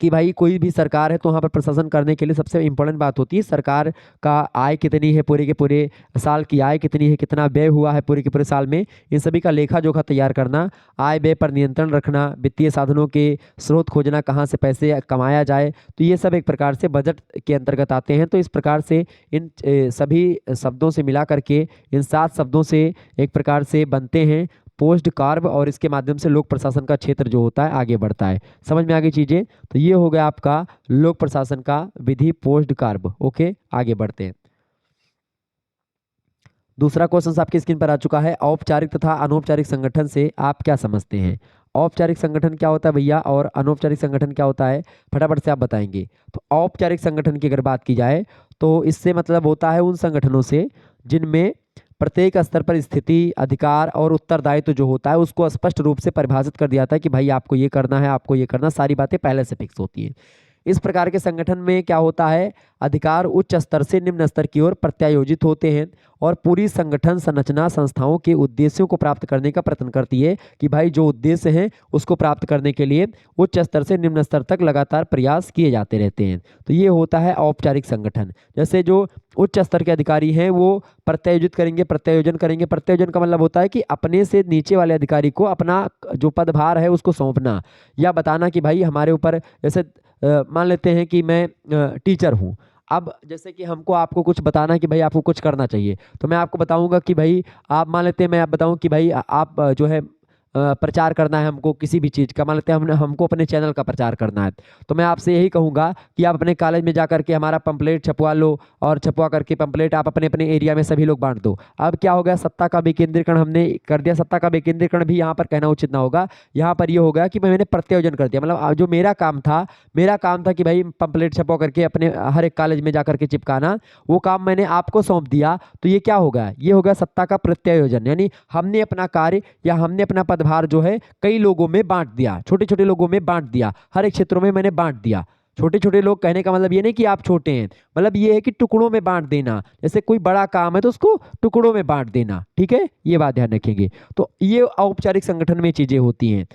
कि भाई कोई भी सरकार है तो वहाँ पर प्रशासन करने के लिए सबसे इम्पोर्टेंट बात होती है सरकार का आय कितनी है, पूरे के पूरे साल की आय कितनी है, कितना व्यय हुआ है पूरे के पूरे साल में, इन सभी का लेखा जोखा तैयार करना, आय व्यय पर नियंत्रण रखना, वित्तीय साधनों के स्रोत खोजना, कहाँ से पैसे कमाया जाए, तो ये सब एक प्रकार से बजट के अंतर्गत आते हैं। तो इस प्रकार से इन सभी शब्दों से मिला करके इन 7 शब्दों से एक प्रकार से बनते हैं पोस्ट कार्ब, और इसके माध्यम से लोक प्रशासन का क्षेत्र जो होता है आगे बढ़ता है। समझ में आ गई चीजें? तो ये हो गया आपका लोक प्रशासन का विधि पोस्ट कार्ब। ओके, आगे बढ़ते हैं। दूसरा क्वेश्चन आपकी स्क्रीन पर आ चुका है, औपचारिक तथा अनौपचारिक संगठन से आप क्या समझते हैं? औपचारिक संगठन क्या होता है भैया और अनौपचारिक संगठन क्या होता है, फटाफट से आप बताएंगे। तो औपचारिक संगठन की अगर बात की जाए तो इससे मतलब होता है उन संगठनों से जिनमें प्रत्येक स्तर पर स्थिति, अधिकार और उत्तरदायित्व जो होता है उसको स्पष्ट रूप से परिभाषित कर दिया जाता है कि भाई आपको ये करना है, आपको ये करना, सारी बातें पहले से फिक्स होती हैं। इस प्रकार के संगठन में क्या होता है, अधिकार उच्च स्तर से निम्न स्तर की ओर प्रत्यायोजित होते हैं और पूरी संगठन संरचना संस्थाओं के उद्देश्यों को प्राप्त करने का प्रयत्न करती है कि भाई जो उद्देश्य हैं उसको प्राप्त करने के लिए उच्च स्तर से निम्न स्तर तक लगातार प्रयास किए जाते रहते हैं। तो ये होता है औपचारिक संगठन। जैसे जो उच्च स्तर के अधिकारी हैं वो प्रत्यायोजित करेंगे, प्रत्यायोजन करेंगे। प्रत्यायोजन का मतलब होता है कि अपने से नीचे वाले अधिकारी को अपना जो पदभार है उसको सौंपना या बताना कि भाई हमारे ऊपर, जैसे मान लेते हैं कि मैं टीचर हूँ। अब जैसे कि हमको आपको कुछ बताना है कि भाई आपको कुछ करना चाहिए, तो मैं आपको बताऊंगा कि भाई आप, मान लेते हैं मैं आप बताऊं कि भाई आप जो है प्रचार करना है हमको किसी भी चीज़ का, मान लेते हैं हमको अपने चैनल का प्रचार करना है, तो मैं आपसे यही कहूँगा कि आप अपने कॉलेज में जा करके हमारा पंपलेट छपवा लो और छपवा करके पंपलेट आप अपने अपने एरिया में सभी लोग बांट दो। अब क्या हो गया, सत्ता का विकेंद्रीकरण हमने कर दिया। सत्ता का विकेंद्रीकरण भी यहाँ पर कहना उचित ना होगा, यहाँ पर ये हो गया कि मैंने प्रत्यायोजन कर दिया। मतलब जो मेरा काम था कि भाई पंपलेट छपवा करके अपने हर एक कॉलेज में जा करके चिपकाना, वो काम मैंने आपको सौंप दिया। तो ये क्या होगा, ये होगा सत्ता का प्रत्यायोजन, यानी हमने अपना कार्य या हमने अपना पदभार जो है कई लोगों में बांट दिया, छोटे छोटे लोगों में बांट दिया, हर एक क्षेत्रों में मैंने बांट दिया। छोटे छोटे लोग कहने का मतलब ये नहीं कि आप छोटे हैं, मतलब ये है कि टुकड़ों में बांट देना। जैसे कोई बड़ा काम है तो उसको टुकड़ों में बांट देना, ठीक है, ये बात ध्यान रखेंगे। तो ये औपचारिक संगठन में चीजें होती हैं।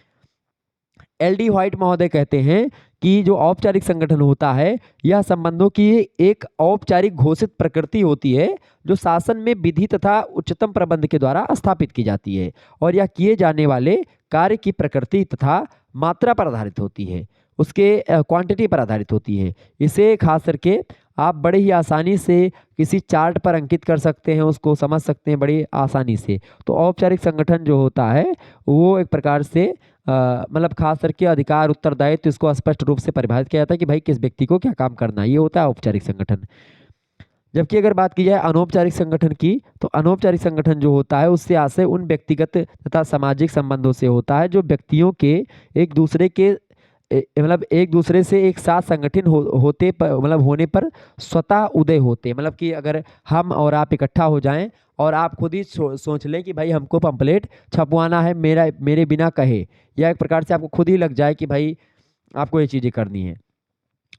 एल.डी. व्हाइट महोदय कहते हैं कि जो औपचारिक संगठन होता है यह संबंधों की एक औपचारिक घोषित प्रकृति होती है जो शासन में विधि तथा उच्चतम प्रबंध के द्वारा स्थापित की जाती है और यह किए जाने वाले कार्य की प्रकृति तथा मात्रा पर आधारित होती है, उसके क्वांटिटी पर आधारित होती है। इसे खास करके आप बड़े ही आसानी से किसी चार्ट पर अंकित कर सकते हैं, उसको समझ सकते हैं बड़ी आसानी से। तो औपचारिक संगठन जो होता है वो एक प्रकार से मतलब खास करके अधिकार उत्तरदायित्व तो इसको स्पष्ट रूप से परिभाषित किया जाता है कि भाई किस व्यक्ति को क्या काम करना है, ये होता है औपचारिक संगठन। जबकि अगर बात की जाए अनौपचारिक संगठन की, तो अनौपचारिक संगठन जो होता है उससे आशय उन व्यक्तिगत तथा सामाजिक संबंधों से होता है जो व्यक्तियों के एक दूसरे के मतलब एक दूसरे से एक साथ संगठन होते पर, मतलब होने पर स्वतः उदय होते। मतलब कि अगर हम और आप इकट्ठा हो जाएं और आप खुद ही सोच लें कि भाई हमको पंपलेट छपवाना है मेरे बिना कहे, या एक प्रकार से आपको खुद ही लग जाए कि भाई आपको ये चीज़ें करनी है,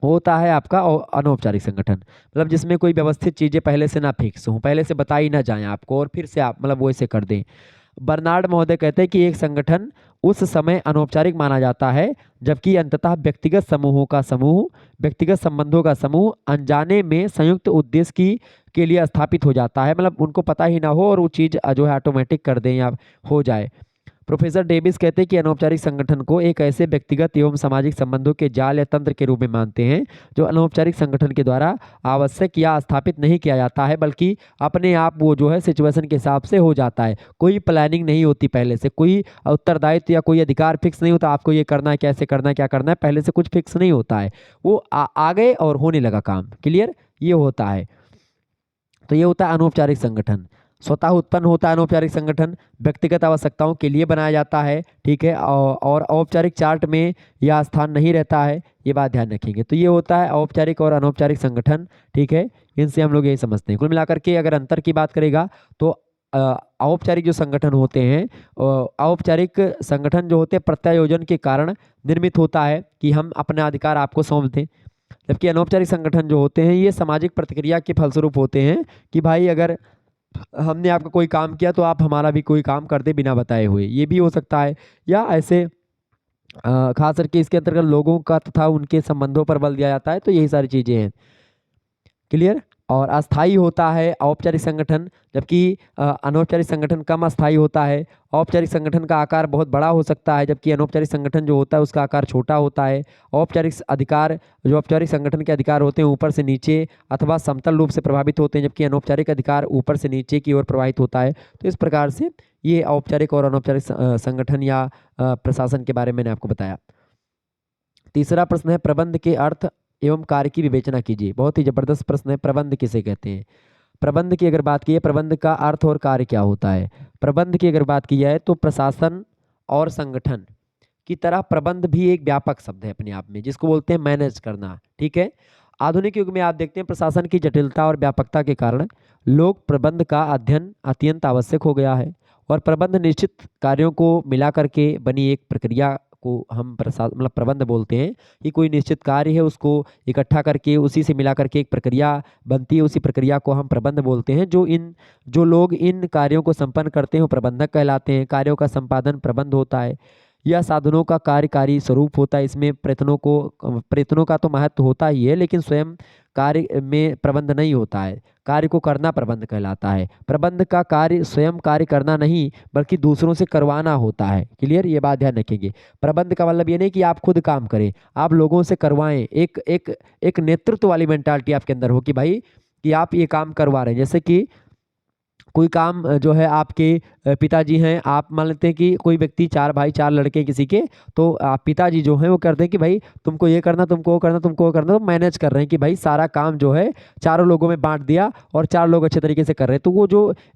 होता है आपका अनौपचारिक संगठन। मतलब जिसमें कोई व्यवस्थित चीज़ें पहले से ना फिक्स हों, पहले से बताई ना जाएं आपको और फिर से आप मतलब वो ऐसे कर दें। बर्नार्ड महोदय कहते हैं कि एक संगठन उस समय अनौपचारिक माना जाता है जबकि अंततः व्यक्तिगत समूहों का समूह, व्यक्तिगत संबंधों का समूह अनजाने में संयुक्त उद्देश्य की के लिए स्थापित हो जाता है। मतलब उनको पता ही ना हो और वो चीज़ जो है ऑटोमेटिक कर दें या हो जाए। प्रोफेसर डेविस कहते हैं कि अनौपचारिक संगठन को एक ऐसे व्यक्तिगत एवं सामाजिक संबंधों के जाल या तंत्र के रूप में मानते हैं जो अनौपचारिक संगठन के द्वारा आवश्यक या स्थापित नहीं किया जाता है, बल्कि अपने आप वो जो है सिचुएशन के हिसाब से हो जाता है। कोई प्लानिंग नहीं होती पहले से, कोई उत्तरदायित्व या कोई अधिकार फिक्स नहीं होता, आपको ये करना है, कैसे करना है, क्या करना है, पहले से कुछ फिक्स नहीं होता है। वो आ गए और होने लगा काम। क्लियर, ये होता है। तो ये होता है अनौपचारिक संगठन। स्वतः उत्पन्न होता है अनौपचारिक संगठन, व्यक्तिगत आवश्यकताओं के लिए बनाया जाता है, ठीक है, और औपचारिक चार्ट में यह स्थान नहीं रहता है, ये बात ध्यान रखेंगे। तो ये होता है औपचारिक और अनौपचारिक संगठन, ठीक है, इनसे हम लोग यही समझते हैं। कुल मिलाकर के अगर अंतर की बात करेगा तो औपचारिक जो संगठन होते हैं, औपचारिक संगठन जो होते हैं प्रत्यायोजन के कारण निर्मित होता है कि हम अपना अधिकार आपको सौंप दें, जबकि अनौपचारिक संगठन जो होते हैं ये सामाजिक प्रतिक्रिया के फलस्वरूप होते हैं कि भाई अगर हमने आपका कोई काम किया तो आप हमारा भी कोई काम कर दे बिना बताए हुए, ये भी हो सकता है। या ऐसे खास करके इसके अंतर्गत लोगों का तथा उनके संबंधों पर बल दिया जाता है। तो यही सारी चीजें हैं। क्लियर। और अस्थाई होता है औपचारिक संगठन, जबकि अनौपचारिक संगठन कम अस्थाई होता है। औपचारिक संगठन का आकार बहुत बड़ा हो सकता है, जबकि अनौपचारिक संगठन जो होता है उसका आकार छोटा होता है। औपचारिक अधिकार, जो औपचारिक संगठन के अधिकार होते हैं ऊपर से नीचे अथवा समतल रूप से प्रभावित होते हैं, जबकि अनौपचारिक अधिकार ऊपर से नीचे की ओर प्रभावित होता है। तो इस प्रकार से ये औपचारिक और अनौपचारिक संगठन या प्रशासन के बारे में मैंने आपको बताया। तीसरा प्रश्न है, प्रबंध के अर्थ एवं कार्य की विवेचना कीजिए। बहुत ही जबरदस्त प्रश्न है, प्रबंध किसे कहते हैं। प्रबंध की अगर बात की है, प्रबंध का अर्थ और कार्य क्या होता है। प्रबंध की अगर बात की जाए तो प्रशासन और संगठन की तरह प्रबंध भी एक व्यापक शब्द है अपने आप में, जिसको बोलते हैं मैनेज करना। ठीक है। आधुनिक युग में आप देखते हैं प्रशासन की जटिलता और व्यापकता के कारण लोग प्रबंध का अध्ययन अत्यंत आवश्यक हो गया है। और प्रबंध निश्चित कार्यों को मिला करके बनी एक प्रक्रिया को हम प्रबंध बोलते हैं। कि कोई निश्चित कार्य है उसको इकट्ठा करके उसी से मिला करके एक प्रक्रिया बनती है, उसी प्रक्रिया को हम प्रबंध बोलते हैं। जो लोग इन कार्यों को संपन्न करते हैं वो प्रबंधक कहलाते हैं। कार्यों का संपादन प्रबंध होता है। यह साधनों का कार्यकारी स्वरूप होता है। इसमें प्रयत्नों का तो महत्व होता ही है, लेकिन स्वयं कार्य में प्रबंध नहीं होता है। कार्य को करना प्रबंध कहलाता है। प्रबंध का कार्य स्वयं कार्य करना नहीं बल्कि दूसरों से करवाना होता है। क्लियर, ये बात ध्यान रखेंगे। प्रबंध का मतलब ये नहीं कि आप खुद काम करें, आप लोगों से करवाएं। एक एक एक नेतृत्व वाली मेंटालिटी आपके अंदर हो कि भाई कि आप ये काम करवा रहे हैं। जैसे कि कोई काम जो है आपके पिताजी हैं, आप मान लेते हैं कि कोई व्यक्ति, चार भाई चार लड़के किसी के, तो आप पिताजी जो हैं वो करते हैं कि भाई तुमको ये करना, तुमको वो करना, तुमको वो करना। तो मैनेज कर रहे हैं कि भाई सारा काम जो है चारों लोगों में बांट दिया और चार लोग अच्छे तरीके से कर रहे हैं।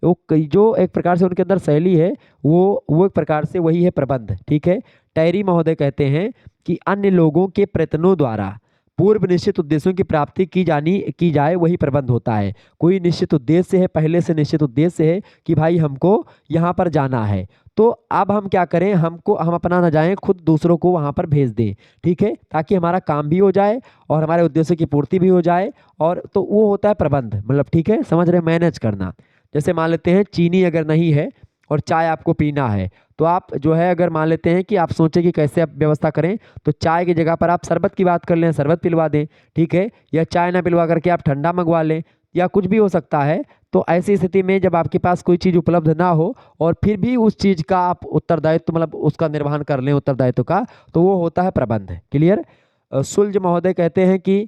तो जो एक प्रकार से उनके अंदर शैली है वो एक प्रकार से वही है प्रबंध। ठीक है। टैरी महोदय कहते हैं कि अन्य लोगों के प्रयत्नों द्वारा पूर्व निश्चित उद्देश्यों की प्राप्ति की जाए वही प्रबंध होता है। कोई निश्चित उद्देश्य है, पहले से निश्चित उद्देश्य है कि भाई हमको यहाँ पर जाना है, तो अब हम क्या करें, हम अपना ना जाएं, खुद दूसरों को वहाँ पर भेज दें। ठीक है, ताकि हमारा काम भी हो जाए और हमारे उद्देश्य की पूर्ति भी हो जाए। और तो वो होता है प्रबंध, मतलब ठीक है, समझ रहे, मैनेज करना। जैसे मान लेते हैं चीनी अगर नहीं है और चाय आपको पीना है, तो आप जो है अगर मान लेते हैं कि आप सोचें कि कैसे आप व्यवस्था करें, तो चाय की जगह पर आप शरबत की बात कर लें, शरबत पिलवा दें। ठीक है। या चाय ना पिलवा करके आप ठंडा मंगवा लें, या कुछ भी हो सकता है। तो ऐसी स्थिति में जब आपके पास कोई चीज़ उपलब्ध ना हो और फिर भी उस चीज़ का आप उत्तरदायित्व, मतलब उसका निर्वहन कर लें उत्तरदायित्व का, तो वो होता है प्रबंध। क्लियर। सुल्ज महोदय कहते हैं कि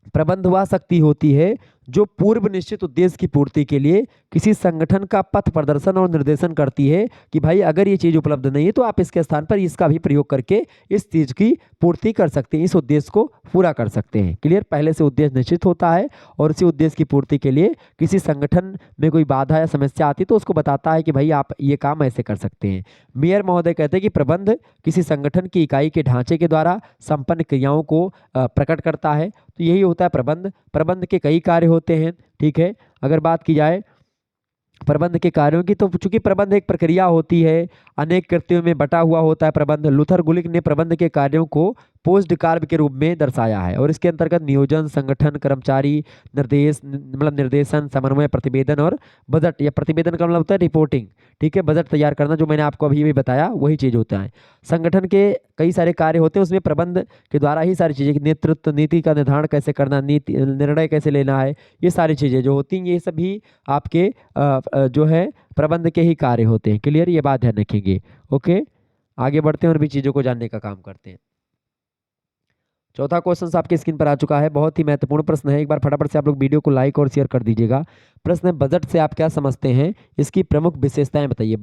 प्रबंध वह शक्ति होती है जो पूर्व निश्चित उद्देश्य की पूर्ति के लिए किसी संगठन का पथ प्रदर्शन और निर्देशन करती है कि भाई अगर ये चीज़ उपलब्ध नहीं है तो आप इसके स्थान पर इसका भी प्रयोग करके इस चीज़ की पूर्ति कर सकते हैं, इस उद्देश्य को पूरा कर सकते हैं। क्लियर। पहले से उद्देश्य निश्चित होता है और इसी उद्देश्य की पूर्ति के लिए किसी संगठन में कोई बाधा या समस्या आती तो उसको बताता है कि भाई आप ये काम ऐसे कर सकते हैं। मेयर महोदय कहते हैं कि प्रबंध किसी संगठन की इकाई के ढांचे के द्वारा संपन्न क्रियाओं को प्रकट करता है। तो यही होता है प्रबंध। प्रबंध के कई कार्य होते हैं। ठीक है। अगर बात की जाए प्रबंध के कार्यों की, तो चूंकि प्रबंध एक प्रक्रिया होती है, अनेक कृत्यों में बटा हुआ होता है प्रबंध। लूथर गुलिक ने प्रबंध के कार्यों को पोस्ट कार्य के रूप में दर्शाया है और इसके अंतर्गत नियोजन, संगठन, कर्मचारी, निर्देशन, समन्वय, प्रतिवेदन और बजट, या प्रतिवेदन का मतलब होता है रिपोर्टिंग। ठीक है। बजट तैयार करना, जो मैंने आपको अभी भी बताया वही चीज़ होता है। संगठन के कई सारे कार्य होते हैं, उसमें प्रबंध के द्वारा ही सारी चीज़ें, नेतृत्व, नीति का निर्धारण कैसे करना, नीति निर्णय कैसे लेना है, ये सारी चीज़ें जो होती हैं ये सभी आपके जो है प्रबंध के ही कार्य होते हैं। क्लियर, ये बात ध्यान रखेंगे। ओके, आगे बढ़ते हैं और भी चीज़ों को जानने का काम करते हैं। चौथा क्वेश्चन आपकी स्क्रीन पर आ चुका है, बहुत ही महत्वपूर्ण प्रश्न है। एक बार फटाफट से आप लोग वीडियो को लाइक और शेयर कर दीजिएगा। प्रश्न है, बजट से आप क्या समझते हैं, इसकी प्रमुख विशेषताएं बताइए।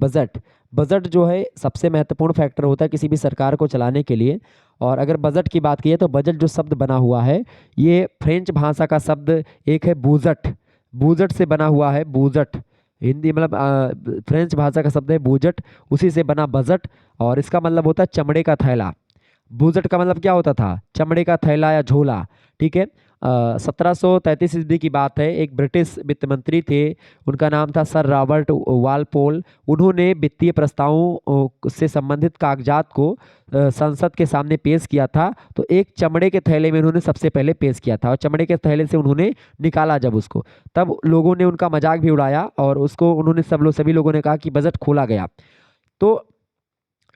बजट जो है सबसे महत्वपूर्ण फैक्टर होता है किसी भी सरकार को चलाने के लिए। और अगर बजट की बात की है तो बजट जो शब्द बना हुआ है ये फ्रेंच भाषा का शब्द एक है बूजट, बूजट से बना हुआ है। बूजट हिंदी मतलब फ्रेंच भाषा का शब्द है बूजट, उसी से बना बजट। और इसका मतलब होता है चमड़े का थैला। बूजट का मतलब क्या होता था, चमड़े का थैला या झोला। ठीक है। 1733 ईस्वी की बात है, एक ब्रिटिश वित्त मंत्री थे, उनका नाम था सर रॉबर्ट वालपोल। उन्होंने वित्तीय प्रस्तावों से संबंधित कागजात को संसद के सामने पेश किया था। तो एक चमड़े के थैले में उन्होंने सबसे पहले पेश किया था और चमड़े के थैले से उन्होंने निकाला जब उसको, तब लोगों ने उनका मजाक भी उड़ाया और उसको उन्होंने सभी लोगों ने कहा कि बजट खोला गया। तो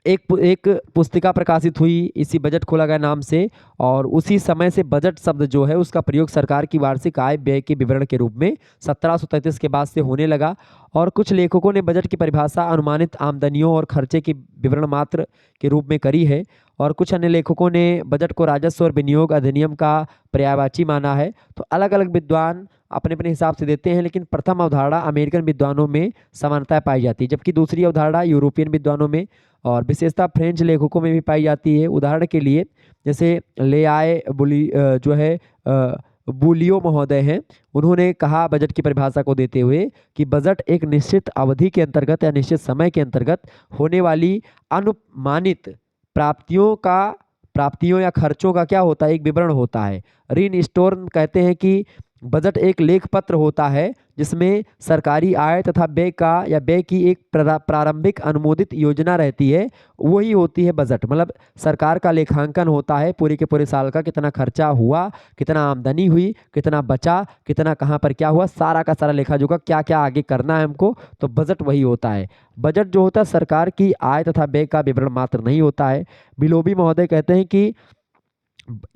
एक पुस्तिका प्रकाशित हुई इसी बजट खोला गया नाम से, और उसी समय से बजट शब्द जो है उसका प्रयोग सरकार की वार्षिक आय व्यय के विवरण के रूप में 1733 के बाद से होने लगा। और कुछ लेखकों ने बजट की परिभाषा अनुमानित आमदनियों और खर्चे की विवरण मात्र के रूप में करी है, और कुछ अन्य लेखकों ने बजट को राजस्व और विनियोग अधिनियम का पर्यायवाची माना है। तो अलग अलग विद्वान अपने अपने हिसाब से देते हैं, लेकिन प्रथम अवधारणा अमेरिकन विद्वानों में समानता पाई जाती है, जबकि दूसरी अवधारणा यूरोपियन विद्वानों में और विशेषता फ्रेंच लेखकों में भी पाई जाती है। उदाहरण के लिए जैसे ले आए जो है बूलियो महोदय हैं, उन्होंने कहा बजट की परिभाषा को देते हुए कि बजट एक निश्चित अवधि के अंतर्गत या निश्चित समय के अंतर्गत होने वाली अनुमानित प्राप्तियों या खर्चों का क्या होता है, एक विवरण होता है। रिन स्टोर्म कहते हैं कि बजट एक लेख पत्र होता है जिसमें सरकारी आय तथा व्यय का या व्यय की एक प्रारंभिक अनुमोदित योजना रहती है, वही होती है बजट। मतलब सरकार का लेखांकन होता है पूरे के पूरे साल का, कितना खर्चा हुआ, कितना आमदनी हुई, कितना बचा, कितना कहाँ पर क्या हुआ, सारा का सारा लेखा जोखा, क्या क्या आगे करना है हमको, तो बजट वही होता है। बजट जो होता है सरकार की आय तथा व्यय का विवरण मात्र नहीं होता है। बिलोबी महोदय कहते हैं कि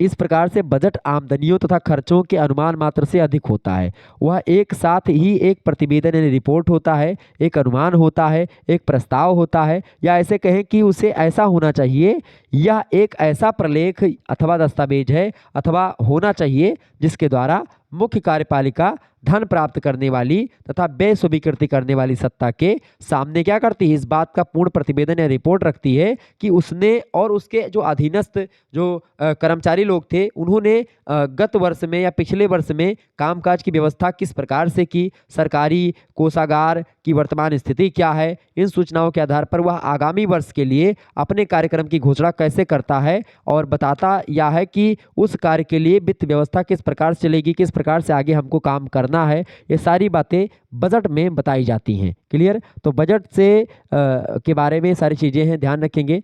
इस प्रकार से बजट आमदनियों तथा खर्चों के अनुमान मात्र से अधिक होता है। वह एक साथ ही एक प्रतिवेदन यानी रिपोर्ट होता है, एक अनुमान होता है, एक प्रस्ताव होता है, या ऐसे कहें कि उसे ऐसा होना चाहिए, यह एक ऐसा प्रलेख अथवा दस्तावेज है अथवा होना चाहिए जिसके द्वारा मुख्य कार्यपालिका धन प्राप्त करने वाली तथा व्यय स्वीकृति करने वाली सत्ता के सामने क्या करती है, इस बात का पूर्ण प्रतिवेदन या रिपोर्ट रखती है कि उसने और उसके जो अधीनस्थ जो कर्मचारी लोग थे उन्होंने गत वर्ष में या पिछले वर्ष में कामकाज की व्यवस्था किस प्रकार से की, सरकारी कोषागार की वर्तमान स्थिति क्या है। इन सूचनाओं के आधार पर वह आगामी वर्ष के लिए अपने कार्यक्रम की घोषणा कैसे करता है और बताता यह है कि उस कार्य के लिए वित्त व्यवस्था किस प्रकार से चलेगी, किस प्रकार से आगे हमको काम करना है। ये सारी बातें बजट में बताई जाती हैं। क्लियर? तो बजट से के बारे में सारी चीज़ें हैं, ध्यान रखेंगे।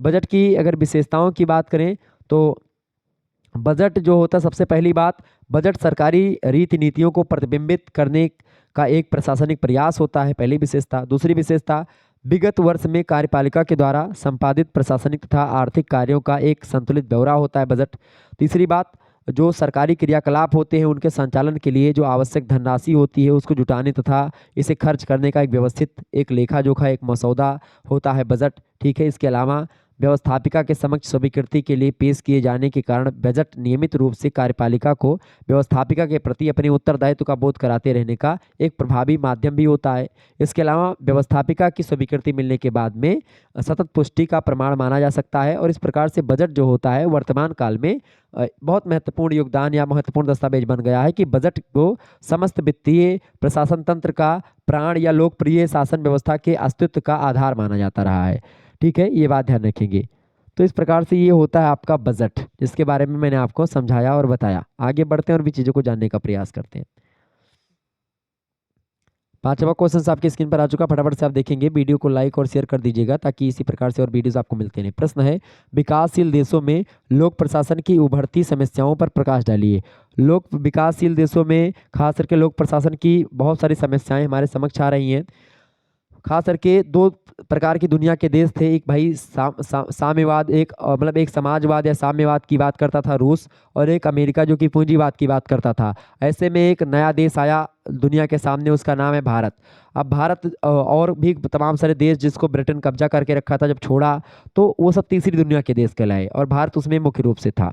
बजट की अगर विशेषताओं की बात करें तो बजट जो होता है, सबसे पहली बात, बजट सरकारी रीति नीतियों को प्रतिबिंबित करने का एक प्रशासनिक प्रयास होता है, पहली विशेषता। दूसरी विशेषता, विगत वर्ष में कार्यपालिका के द्वारा संपादित प्रशासनिक तथा आर्थिक कार्यों का एक संतुलित ब्यौरा होता है बजट। तीसरी बात, जो सरकारी क्रियाकलाप होते हैं उनके संचालन के लिए जो आवश्यक धनराशि होती है उसको जुटाने तथा इसे खर्च करने का एक व्यवस्थित एक लेखा जोखा एक मसौदा होता है बजट। ठीक है, इसके अलावा व्यवस्थापिका के समक्ष स्वीकृति के लिए पेश किए जाने के कारण बजट नियमित रूप से कार्यपालिका को व्यवस्थापिका के प्रति अपने उत्तरदायित्व का बोध कराते रहने का एक प्रभावी माध्यम भी होता है। इसके अलावा व्यवस्थापिका की स्वीकृति मिलने के बाद में सतत पुष्टि का प्रमाण माना जा सकता है, और इस प्रकार से बजट जो होता है वर्तमान काल में बहुत महत्वपूर्ण योगदान या महत्वपूर्ण दस्तावेज बन गया है कि बजट को समस्त वित्तीय प्रशासन तंत्र का प्राण या लोकप्रिय शासन व्यवस्था के अस्तित्व का आधार माना जाता रहा है। ठीक है, ये बात ध्यान रखेंगे। तो इस प्रकार से ये होता है आपका बजट, जिसके बारे में मैंने आपको समझाया और बताया। आगे बढ़ते हैं और भी चीज़ों को जानने का प्रयास करते हैं। पांचवा क्वेश्चन आपकी स्क्रीन पर आ चुका, फटाफट से आप देखेंगे। वीडियो को लाइक और शेयर कर दीजिएगा ताकि इसी प्रकार से और वीडियोस आपको मिलते रहें। प्रश्न है, विकासशील देशों में लोक प्रशासन की उभरती समस्याओं पर प्रकाश डालिए। विकासशील देशों में खास करके लोक प्रशासन की बहुत सारी समस्याएं हमारे समक्ष आ रही हैं। खास करके दो प्रकार की दुनिया के देश थे, एक भाई साम्यवाद, एक मतलब एक समाजवाद या साम्यवाद की बात करता था रूस, और एक अमेरिका जो कि पूंजीवाद की बात करता था। ऐसे में एक नया देश आया दुनिया के सामने, उसका नाम है भारत। अब भारत और भी तमाम सारे देश जिसको ब्रिटेन कब्जा करके रखा था जब छोड़ा, तो वो सब तीसरी दुनिया के देश कहलाए और भारत उसमें मुख्य रूप से था।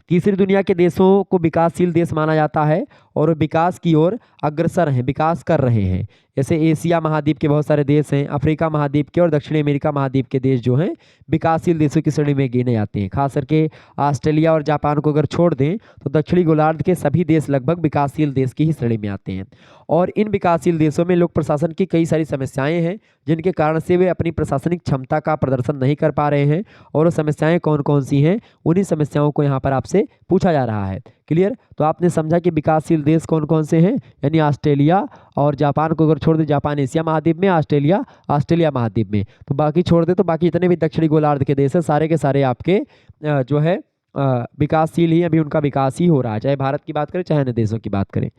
तीसरी दुनिया के देशों को विकासशील देश माना जाता है और विकास की ओर अग्रसर हैं, विकास कर रहे हैं। जैसे एशिया महाद्वीप के बहुत सारे देश हैं, अफ्रीका महाद्वीप के और दक्षिणी अमेरिका महाद्वीप के देश जो हैं विकासशील देशों की श्रेणी में गिने जाते हैं। खास करके ऑस्ट्रेलिया और जापान को अगर छोड़ दें तो दक्षिणी गोलार्ध के सभी देश लगभग विकासशील देश की ही श्रेणी में आते हैं। और इन विकासशील देशों में लोक प्रशासन की कई सारी समस्याएं हैं जिनके कारण से वे अपनी प्रशासनिक क्षमता का प्रदर्शन नहीं कर पा रहे हैं। और वो समस्याएं कौन कौन सी हैं, उन्हीं समस्याओं को यहाँ पर आपसे पूछा जा रहा है। क्लियर? तो आपने समझा कि विकासशील देश कौन कौन से हैं, यानी ऑस्ट्रेलिया और जापान को अगर छोड़ दे, जापान एशिया महाद्वीप में, ऑस्ट्रेलिया महाद्वीप में, तो बाकी छोड़ दे तो बाकी जितने भी दक्षिणी गोलार्ध के देश हैं सारे के सारे आपके जो है विकासशील ही, अभी उनका विकास ही हो रहा है, चाहे भारत की बात करें चाहे अन्य देशों की बात करें।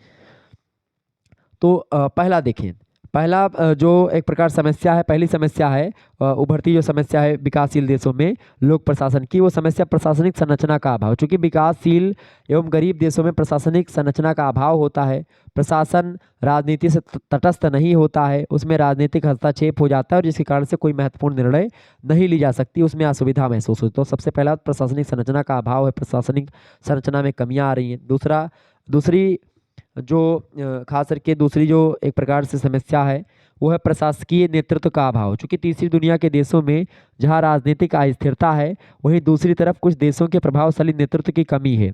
तो पहला देखें, पहला जो एक प्रकार समस्या है, पहली समस्या है उभरती जो समस्या है विकासशील देशों में लोक प्रशासन की, वो समस्या प्रशासनिक संरचना का अभाव। चूंकि विकासशील एवं गरीब देशों में प्रशासनिक संरचना का अभाव होता है, प्रशासन राजनीति से तटस्थ नहीं होता है, उसमें राजनीतिक हस्तक्षेप हो जाता है और जिसके कारण से कोई महत्वपूर्ण निर्णय नहीं ली जा सकती, उसमें असुविधा महसूस होती है। तो सबसे पहला प्रशासनिक संरचना का अभाव है, प्रशासनिक संरचना में कमियां आ रही हैं। दूसरी जो खास करके दूसरी जो एक प्रकार से समस्या है वो है प्रशासकीय नेतृत्व का अभाव। चूंकि तीसरी दुनिया के देशों में जहां राजनीतिक अस्थिरता है, वहीं दूसरी तरफ कुछ देशों के प्रभावशाली नेतृत्व की कमी है।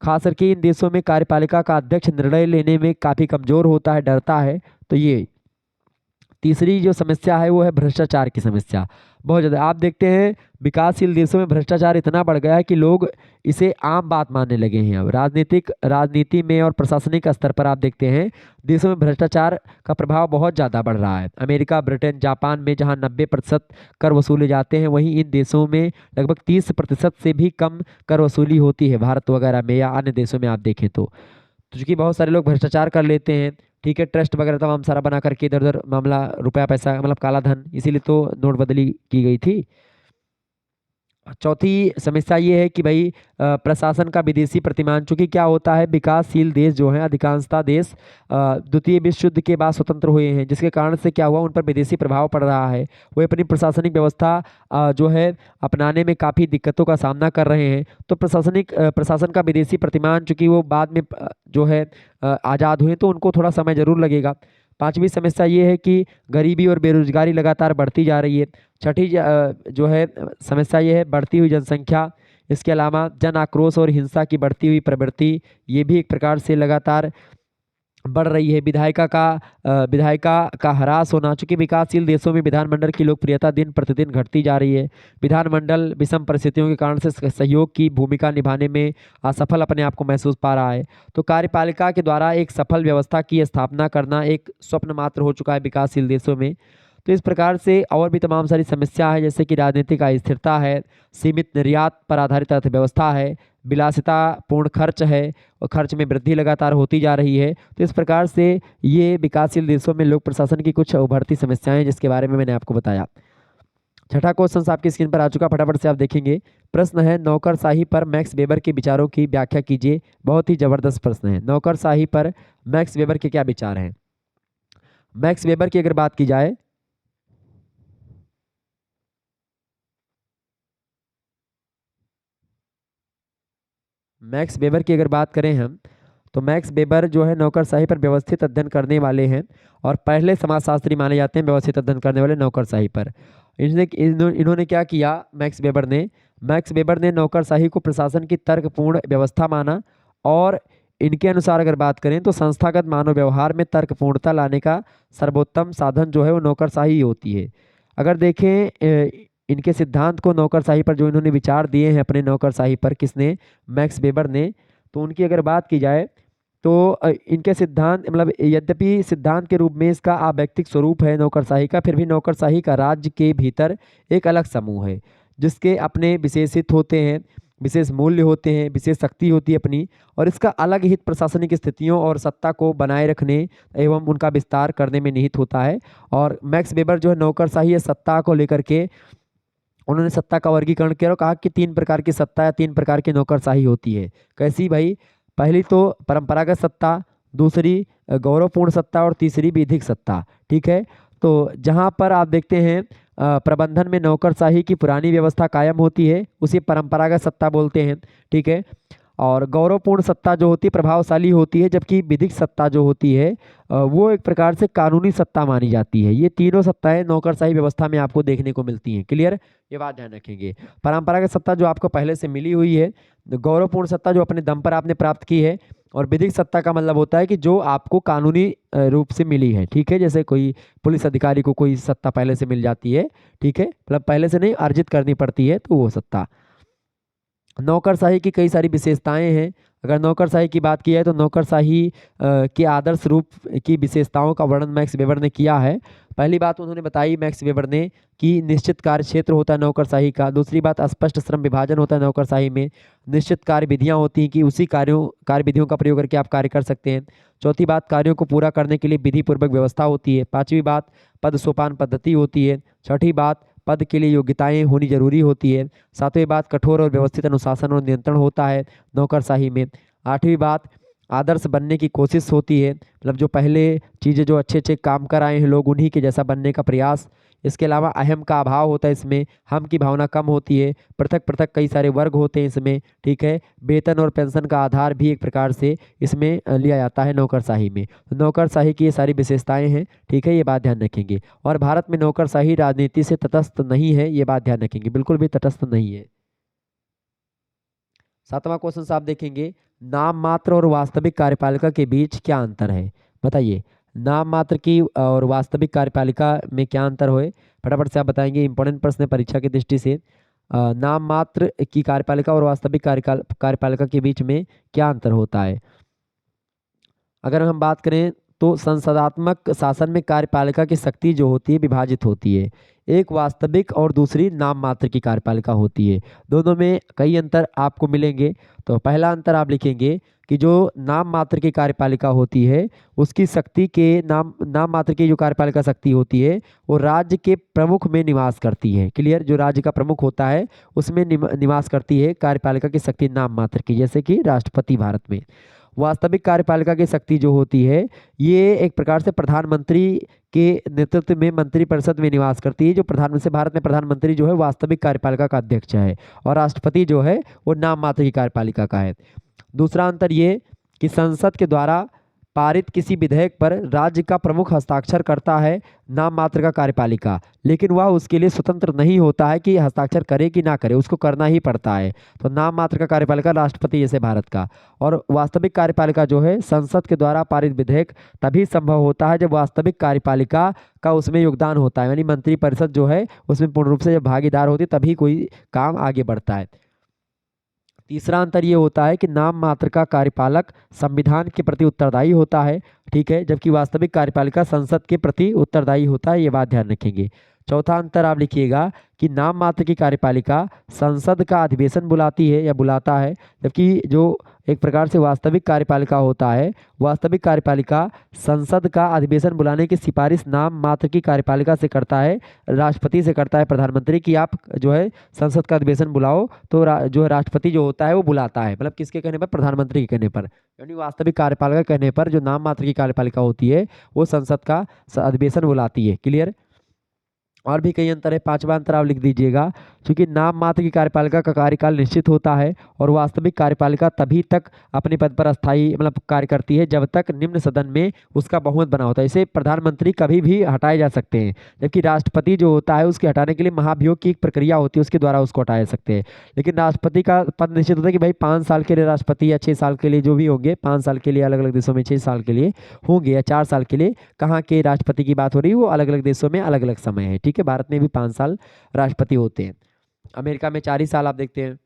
खास करके इन देशों में कार्यपालिका का अध्यक्ष निर्णय लेने में काफ़ी कमज़ोर होता है, डरता है। तो ये तीसरी जो समस्या है वो है भ्रष्टाचार की समस्या। बहुत ज़्यादा आप देखते हैं विकासशील देशों में भ्रष्टाचार इतना बढ़ गया है कि लोग इसे आम बात मानने लगे हैं। अब राजनीति में और प्रशासनिक स्तर पर आप देखते हैं देशों में भ्रष्टाचार का प्रभाव बहुत ज़्यादा बढ़ रहा है। अमेरिका, ब्रिटेन, जापान में जहां 90% कर वसूले जाते हैं, वहीं इन देशों में लगभग 30% से भी कम कर वसूली होती है, भारत वगैरह में या अन्य देशों में आप देखें तो। चूँकि बहुत सारे लोग भ्रष्टाचार कर लेते हैं, ठीक है, ट्रस्ट वगैरह तमाम सारा बना करके इधर उधर मामला रुपया पैसा मतलब काला धन, इसीलिए तो नोटबंदी की गई थी। चौथी समस्या ये है कि भाई प्रशासन का विदेशी प्रतिमान। चूंकि क्या होता है विकासशील देश जो हैं अधिकांशतः देश द्वितीय विश्व युद्ध के बाद स्वतंत्र हुए हैं, जिसके कारण से क्या हुआ उन पर विदेशी प्रभाव पड़ रहा है। वो अपनी प्रशासनिक व्यवस्था जो है अपनाने में काफ़ी दिक्कतों का सामना कर रहे हैं। तो प्रशासन का विदेशी प्रतिमान चूंकि वो बाद में जो है आज़ाद हुए, तो उनको थोड़ा समय जरूर लगेगा। पांचवी समस्या ये है कि गरीबी और बेरोजगारी लगातार बढ़ती जा रही है। छठी जो है समस्या ये है बढ़ती हुई जनसंख्या। इसके अलावा जन आक्रोश और हिंसा की बढ़ती हुई प्रवृत्ति, ये भी एक प्रकार से लगातार बढ़ रही है। विधायिका का ह्रास होना। चूंकि विकासशील देशों में विधानमंडल की लोकप्रियता दिन प्रतिदिन घटती जा रही है। विधानमंडल विषम परिस्थितियों के कारण से सहयोग की भूमिका निभाने में असफल अपने आप को महसूस पा रहा है। तो कार्यपालिका के द्वारा एक सफल व्यवस्था की स्थापना करना एक स्वप्न मात्र हो चुका है विकासशील देशों में। तो इस प्रकार से और भी तमाम सारी समस्या है, जैसे कि राजनीतिक अस्थिरता है, सीमित निर्यात पर आधारित अर्थव्यवस्था है, विलासितापूर्ण खर्च है और खर्च में वृद्धि लगातार होती जा रही है। तो इस प्रकार से ये विकासशील देशों में लोक प्रशासन की कुछ उभरती समस्याएं हैं, जिसके बारे में मैंने आपको बताया। छठा क्वेश्चन आपकी स्क्रीन पर आ चुका, फटाफट से आप देखेंगे। प्रश्न है नौकरशाही पर मैक्स वेबर के विचारों की व्याख्या कीजिए। बहुत ही जबरदस्त प्रश्न है। नौकरशाही पर मैक्स वेबर के क्या विचार हैं? मैक्स वेबर की अगर बात की जाए मैक्स वेबर की अगर बात करें हम, तो मैक्स वेबर जो है नौकरशाही पर व्यवस्थित अध्ययन करने वाले हैं और पहले समाजशास्त्री माने जाते हैं व्यवस्थित अध्ययन करने वाले नौकरशाही पर। इन्होंने क्या किया मैक्स वेबर ने नौकरशाही को प्रशासन की तर्कपूर्ण व्यवस्था माना और इनके अनुसार अगर बात करें तो संस्थागत मानव व्यवहार में तर्कपूर्णता लाने का सर्वोत्तम साधन जो है वो नौकरशाही ही होती है। अगर देखें इनके सिद्धांत को, नौकरशाही पर जो इन्होंने विचार दिए हैं अपने नौकरशाही पर, किसने? मैक्स वेबर ने। तो उनकी अगर बात की जाए तो इनके सिद्धांत मतलब यद्यपि सिद्धांत के रूप में इसका अवैयक्तिक स्वरूप है नौकरशाही का, फिर भी नौकरशाही का राज्य के भीतर एक अलग समूह है जिसके अपने विशेषित होते हैं, विशेष मूल्य होते हैं, विशेष शक्ति होती है अपनी, और इसका अलग हित प्रशासनिक स्थितियों और सत्ता को बनाए रखने एवं उनका विस्तार करने में निहित होता है। और मैक्स वेबर जो है नौकरशाही या सत्ता को लेकर के उन्होंने सत्ता का वर्गीकरण किया और कहा कि 3 प्रकार की सत्ता या 3 प्रकार की नौकरशाही होती है। कैसी भाई? पहली तो परंपरागत सत्ता, दूसरी गौरवपूर्ण सत्ता और तीसरी विधिक सत्ता। ठीक है, तो जहाँ पर आप देखते हैं प्रबंधन में नौकरशाही की पुरानी व्यवस्था कायम होती है, उसे परंपरागत सत्ता बोलते हैं। ठीक है, और गौरवपूर्ण सत्ता जो होती है प्रभावशाली होती है, जबकि विधिक सत्ता जो होती है वो एक प्रकार से कानूनी सत्ता मानी जाती है। ये तीनों सत्ताएं नौकरशाही व्यवस्था में आपको देखने को मिलती हैं। क्लियर? ये बात ध्यान रखेंगे। परंपरागत सत्ता जो आपको पहले से मिली हुई है, गौरवपूर्ण सत्ता जो अपने दम पर आपने प्राप्त की है, और विधिक सत्ता का मतलब होता है कि जो आपको कानूनी रूप से मिली है। ठीक है, जैसे कोई पुलिस अधिकारी को कोई सत्ता पहले से मिल जाती है, ठीक है, मतलब पहले से नहीं अर्जित करनी पड़ती है, तो वो सत्ता। नौकरशाही की कई सारी विशेषताएं हैं। अगर नौकरशाही की बात की जाए तो नौकरशाही के आदर्श रूप की विशेषताओं का वर्णन मैक्स वेबर ने किया है। पहली बात उन्होंने बताई मैक्स वेबर ने कि निश्चित कार्य क्षेत्र होता है नौकरशाही का। दूसरी बात स्पष्ट श्रम विभाजन होता है नौकरशाही में। निश्चित कार्य विधियाँ होती हैं कि उसी कार्य विधियों का प्रयोग करके आप कार्य कर सकते हैं। चौथी बात, कार्यों को पूरा करने के लिए विधिपूर्वक व्यवस्था होती है। पांचवी बात, पद सोपान पद्धति होती है। छठी बात, पद के लिए योग्यताएं होनी जरूरी होती है। सातवीं बात, कठोर और व्यवस्थित अनुशासन और नियंत्रण होता है नौकरशाही में। आठवीं बात, आदर्श बनने की कोशिश होती है, मतलब जो पहले चीज़ें जो अच्छे अच्छे काम कर आए हैं लोग उन्हीं के जैसा बनने का प्रयास। इसके अलावा अहम का अभाव होता है इसमें, हम की भावना कम होती है। पृथक पृथक कई सारे वर्ग होते हैं इसमें, ठीक है। वेतन और पेंशन का आधार भी एक प्रकार से इसमें लिया जाता है नौकरशाही में। तो नौकरशाही की ये सारी विशेषताएं हैं, ठीक है, ये बात ध्यान रखेंगे। और भारत में नौकरशाही राजनीति से तटस्थ नहीं है, ये बात ध्यान रखेंगे, बिल्कुल भी तटस्थ नहीं है। सातवां क्वेश्चन आप देखेंगे, नाम मात्र और वास्तविक कार्यपालिका के बीच क्या अंतर है, बताइए। नाम मात्र की और वास्तविक कार्यपालिका में क्या अंतर है, फटाफट से आप बताएंगे। इंपॉर्टेंट प्रश्न है परीक्षा की दृष्टि से। नाम मात्र की कार्यपालिका और वास्तविक कार्यपालिका के बीच में क्या अंतर होता है। अगर हम बात करें तो संसदात्मक शासन में कार्यपालिका की शक्ति जो होती है विभाजित होती है। एक वास्तविक और दूसरी नाम मात्र की कार्यपालिका होती है। दोनों में कई अंतर आपको मिलेंगे। तो पहला अंतर आप लिखेंगे कि जो नाम मात्र की कार्यपालिका होती है उसकी शक्ति के नाम मात्र की जो कार्यपालिका शक्ति होती है वो राज्य के प्रमुख में निवास करती है। क्लियर, जो राज्य का प्रमुख होता है उसमें निवास करती है कार्यपालिका की शक्ति नाम मात्र की, जैसे कि राष्ट्रपति भारत में। वास्तविक कार्यपालिका की शक्ति जो होती है ये एक प्रकार से प्रधानमंत्री के नेतृत्व में मंत्रिपरिषद में निवास करती है। जो प्रधानमंत्री भारत में प्रधानमंत्री जो है वास्तविक कार्यपालिका का अध्यक्ष है और राष्ट्रपति जो है वो नाम मात्र की कार्यपालिका का है। दूसरा अंतर ये कि संसद के द्वारा पारित किसी विधेयक पर राज्य का प्रमुख हस्ताक्षर करता है नाम मात्र का कार्यपालिका, लेकिन वह उसके लिए स्वतंत्र नहीं होता है कि हस्ताक्षर करे कि ना करे, उसको करना ही पड़ता है। तो नाम मात्र का कार्यपालिका राष्ट्रपति जैसे भारत का। और वास्तविक कार्यपालिका जो है संसद के द्वारा पारित विधेयक तभी संभव होता है जब वास्तविक कार्यपालिका का उसमें योगदान होता है, यानी मंत्रिपरिषद जो है उसमें पूर्ण रूप से जब भागीदार होती है तभी कोई काम आगे बढ़ता है। तीसरा अंतर ये होता है कि नाम मात्र का कार्यपालक संविधान के प्रति उत्तरदायी होता है, ठीक है, जबकि वास्तविक कार्यपालिका संसद के प्रति उत्तरदायी होता है, ये बात ध्यान रखेंगे। चौथा अंतर आप लिखिएगा कि नाम मात्र की कार्यपालिका संसद का अधिवेशन बुलाती है या बुलाता है, जबकि जो एक प्रकार से वास्तविक कार्यपालिका होता है वास्तविक कार्यपालिका संसद का अधिवेशन बुलाने की सिफारिश नाम मात्र की कार्यपालिका से करता है, राष्ट्रपति से करता है, प्रधानमंत्री की आप जो है संसद का अधिवेशन बुलाओ तो जो है राष्ट्रपति जो होता है वो बुलाता है, मतलब किसके कहने पर, प्रधानमंत्री के कहने पर। यानी वास्तविक कार्यपालिका कहने पर जो नाम मात्र की कार्यपालिका होती है वो संसद का अधिवेशन बुलाती है। क्लियर। और भी कई अंतर है। पांचवा अंतर आप लिख दीजिएगा, क्योंकि नाम मात्र की कार्यपालिका का कार्यकाल निश्चित होता है और वास्तविक कार्यपालिका तभी तक अपने पद पर अस्थायी मतलब कार्य करती है जब तक निम्न सदन में उसका बहुमत बना होता है। इसे प्रधानमंत्री कभी भी हटाए जा सकते हैं, जबकि राष्ट्रपति जो होता है उसके हटाने के लिए महाभियोग की एक प्रक्रिया होती है, उसके द्वारा उसको हटाया जा सकते हैं। लेकिन राष्ट्रपति का पद निश्चित होता है कि भाई 5 साल के लिए राष्ट्रपति या 6 साल के लिए जो भी होंगे, 5 साल के लिए अलग अलग देशों में 6 साल के लिए होंगे या 4 साल के लिए, कहाँ के राष्ट्रपति की बात हो रही है वो अलग अलग देशों में अलग अलग समय है, ठीक है। भारत में भी 5 साल राष्ट्रपति होते हैं, अमेरिका में 4 ही साल आप देखते हैं।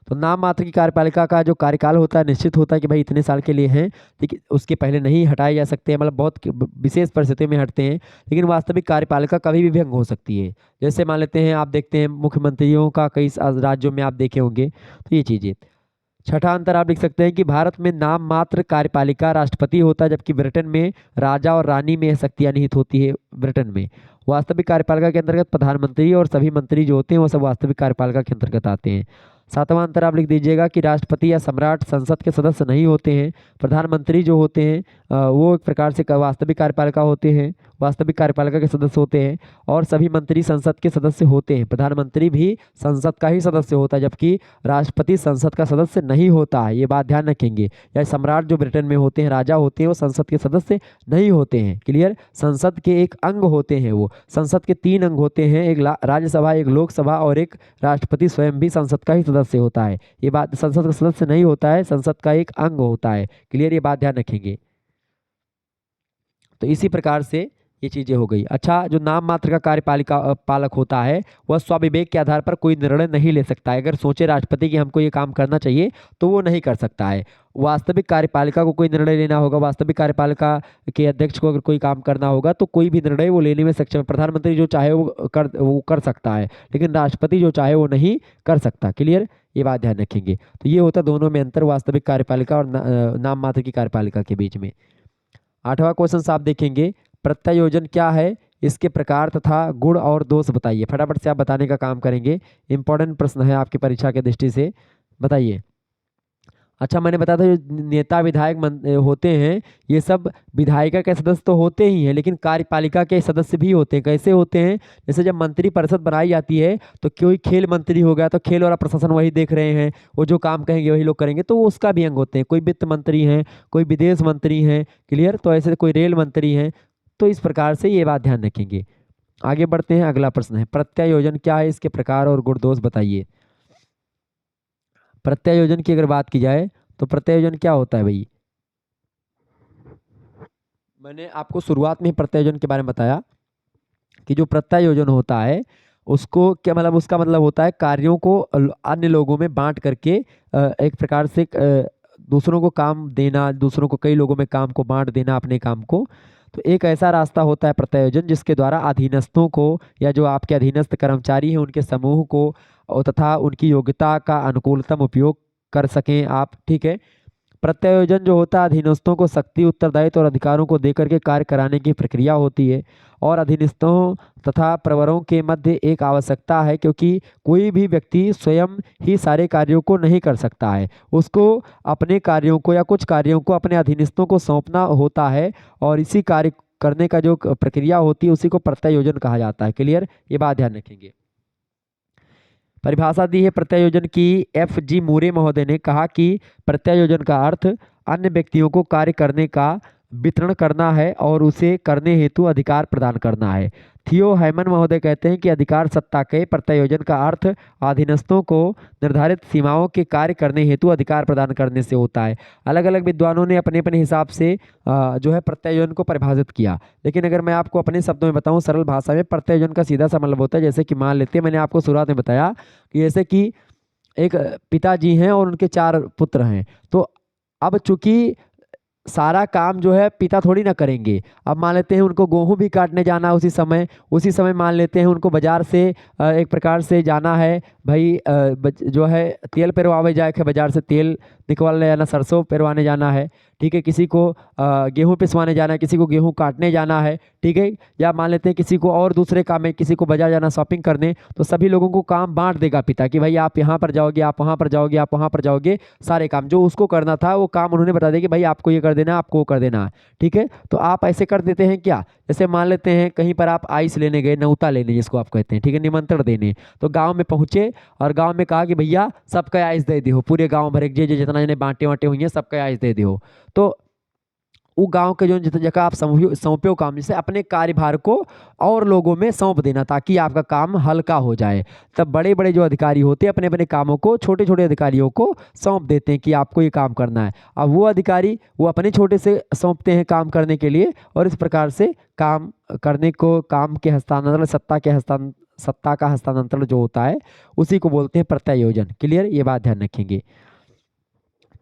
तो नाम मात्र की कार्यपालिका का जो कार्यकाल होता है निश्चित होता है कि भाई इतने साल के लिए हैं, लेकिन उसके पहले नहीं हटाए जा सकते हैं, मतलब बहुत विशेष परिस्थितियों में हटते हैं। लेकिन वास्तविक कार्यपालिका कभी भी भंग हो सकती है। जैसे मान लेते हैं आप देखते हैं मुख्यमंत्रियों का कई राज्यों में आप देखे होंगे, तो ये चीज़ें। छठा अंतर आप लिख सकते हैं कि भारत में नाम मात्र कार्यपालिका राष्ट्रपति होता है, जबकि ब्रिटेन में राजा और रानी में शक्तियां निहित होती है। ब्रिटेन में वास्तविक कार्यपालिका के अंतर्गत प्रधानमंत्री और सभी मंत्री जो होते हैं वो सब वास्तविक कार्यपालिका के अंतर्गत आते हैं। सातवां अंतर आप लिख दीजिएगा कि राष्ट्रपति या सम्राट संसद के सदस्य नहीं होते हैं। प्रधानमंत्री जो होते हैं वो एक प्रकार से वास्तविक कार्यपालिका होते हैं, वास्तविक कार्यपालिका के सदस्य होते हैं। और सभी मंत्री संसद के सदस्य होते हैं। प्रधानमंत्री भी संसद का ही सदस्य होता है, जबकि राष्ट्रपति संसद का सदस्य नहीं होता है, ये बात ध्यान रखेंगे। या सम्राट जो ब्रिटेन में होते हैं, राजा होते हैं, वो संसद के सदस्य नहीं होते हैं। क्लियर। संसद के एक अंग होते हैं, वो संसद के 3 अंग होते हैं, एक राज्यसभा, एक लोकसभा और एक राष्ट्रपति स्वयं भी संसद का ही सदस्य होता है। ये बात, संसद का सदस्य नहीं होता है, संसद का एक अंग होता है। क्लियर, ये बात ध्यान रखेंगे। तो इसी प्रकार से ये चीजें हो गई। अच्छा, जो नाम मात्र का कार्यपालिका पालक होता है वह स्वविवेक के आधार पर कोई निर्णय नहीं ले सकता है। अगर सोचे राष्ट्रपति कि हमको ये काम करना चाहिए तो वो नहीं कर सकता है। वास्तविक कार्यपालिका को कोई निर्णय लेना होगा, वास्तविक कार्यपालिका के अध्यक्ष को अगर कोई काम करना होगा तो कोई भी निर्णय वो लेने में सक्षम है। प्रधानमंत्री जो चाहे वो कर सकता है, लेकिन राष्ट्रपति जो चाहे वो नहीं कर सकता। क्लियर, ये बात ध्यान रखेंगे। तो ये होता दोनों में अंतर, वास्तविक कार्यपालिका और नाम मात्र की कार्यपालिका के बीच में। 8वां क्वेश्चन आप देखेंगे, प्रत्यायोजन क्या है, इसके प्रकार तथा गुण और दोष बताइए। फटाफट से आप बताने का काम करेंगे, इंपॉर्टेंट प्रश्न है आपकी परीक्षा के दृष्टि से, बताइए। अच्छा, मैंने बताया था जो नेता विधायक होते हैं ये सब विधायिका के सदस्य तो होते ही हैं, लेकिन कार्यपालिका के सदस्य भी होते हैं। कैसे होते हैं, जैसे जब मंत्री परिषद बनाई जाती है तो कोई खेल मंत्री हो गया तो खेल वाला प्रशासन वही देख रहे हैं, वो जो काम कहेंगे वही लोग करेंगे, तो वो उसका भी अंग होते हैं। कोई वित्त मंत्री हैं, कोई विदेश मंत्री हैं, क्लियर, तो ऐसे कोई रेल मंत्री हैं। तो इस प्रकार से ये बात ध्यान रखेंगे। आगे बढ़ते हैं, अगला प्रश्न है, प्रत्यायोजन क्या है, इसके प्रकार और गुण दोष बताइए। प्रत्यायोजन की अगर बात की जाए तो प्रत्यायोजन क्या होता है भाई, मैंने आपको शुरुआत में ही प्रत्यायोजन के बारे में बताया कि जो प्रत्यायोजन होता है उसको क्या मतलब, उसका मतलब होता है कार्यों को अन्य लोगों में बांट करके एक प्रकार से दूसरों को काम देना, दूसरों को कई लोगों में काम को बांट देना अपने काम को। तो एक ऐसा रास्ता होता है प्रत्यायोजन जिसके द्वारा अधीनस्थों को या जो आपके अधीनस्थ कर्मचारी हैं उनके समूह को और तथा उनकी योग्यता का अनुकूलतम उपयोग कर सकें आप, ठीक है। प्रत्यायोजन जो होता है अधीनस्थों को शक्ति, उत्तरदायित्व और अधिकारों को देकर के कार्य कराने की प्रक्रिया होती है और अधीनस्थों तथा प्रवरों के मध्य एक आवश्यकता है, क्योंकि कोई भी व्यक्ति स्वयं ही सारे कार्यों को नहीं कर सकता है। उसको अपने कार्यों को या कुछ कार्यों को अपने अधीनस्थों को सौंपना होता है और इसी कार्य करने का जो प्रक्रिया होती है उसी को प्रत्यायोजन कहा जाता है। क्लियर, ये बात ध्यान रखेंगे। परिभाषा दी है प्रत्यायोजन की, FG मूरे महोदय ने कहा कि प्रत्यायोजन का अर्थ अन्य व्यक्तियों को कार्य करने का वितरण करना है और उसे करने हेतु अधिकार प्रदान करना है। थियो हैमन महोदय कहते हैं कि अधिकार सत्ता के प्रत्यायोजन का अर्थ अधीनस्थों को निर्धारित सीमाओं के कार्य करने हेतु अधिकार प्रदान करने से होता है। अलग अलग विद्वानों ने अपने अपने हिसाब से जो है प्रत्यायोजन को परिभाषित किया, लेकिन अगर मैं आपको अपने शब्दों में बताऊं सरल भाषा में, प्रत्यायोजन का सीधा सा मतलब होता है, जैसे कि मान लेते हैं, मैंने आपको शुरुआत में बताया कि जैसे कि एक पिताजी हैं और उनके 4 पुत्र हैं, तो अब चूंकि सारा काम जो है पिता थोड़ी ना करेंगे। अब मान लेते हैं उनको गेहूं भी काटने जाना उसी समय मान लेते हैं उनको बाजार से एक प्रकार से जाना है भाई, जो है तेल पेरवावे जाए है, बाजार से तेल निकलवाने जाना, सरसों पेरवाने जाना है, ठीक है। किसी को गेहूं पिसवाने जाना है, किसी को गेहूं काटने जाना है, ठीक है। या मान लेते हैं किसी को और दूसरे काम में, किसी को बाजार जाना शॉपिंग करने, तो सभी लोगों को काम बांट देगा पिता कि भाई आप यहाँ पर जाओगे, आप वहाँ पर जाओगे, आप वहाँ पर जाओगे। सारे काम जो उसको करना था वो काम उन्होंने बता दिया कि भाई आपको ये कर देना है, आपको वो कर देना है, ठीक है। तो आप ऐसे कर देते हैं क्या, जैसे मान लेते हैं कहीं पर आप आइस लेने गए, न्योता लेने जिसको आप कहते हैं, ठीक है, निमंत्रण देने, तो गाँव में पहुंचे और गाँव में कहा कि भैया सबका आइस दे दो, पूरे गाँव भर जे जितना जिन्हें बांटे वांटे हुई हैं सबका आइस दे दो। तो वो गांव के जो जितना जगह आप सौंपे काम, जैसे अपने कार्यभार को और लोगों में सौंप देना ताकि आपका काम हल्का हो जाए। तब बड़े बड़े जो अधिकारी होते हैं अपने अपने कामों को छोटे छोटे अधिकारियों को सौंप देते हैं कि आपको ये काम करना है। अब वो अधिकारी वो अपने छोटे से सौंपते हैं काम करने के लिए, और इस प्रकार से काम करने को, काम के हस्तांतरण, सत्ता का हस्तांतरण जो होता है उसी को बोलते हैं प्रत्यायोजन। क्लियर, ये बात ध्यान रखेंगे।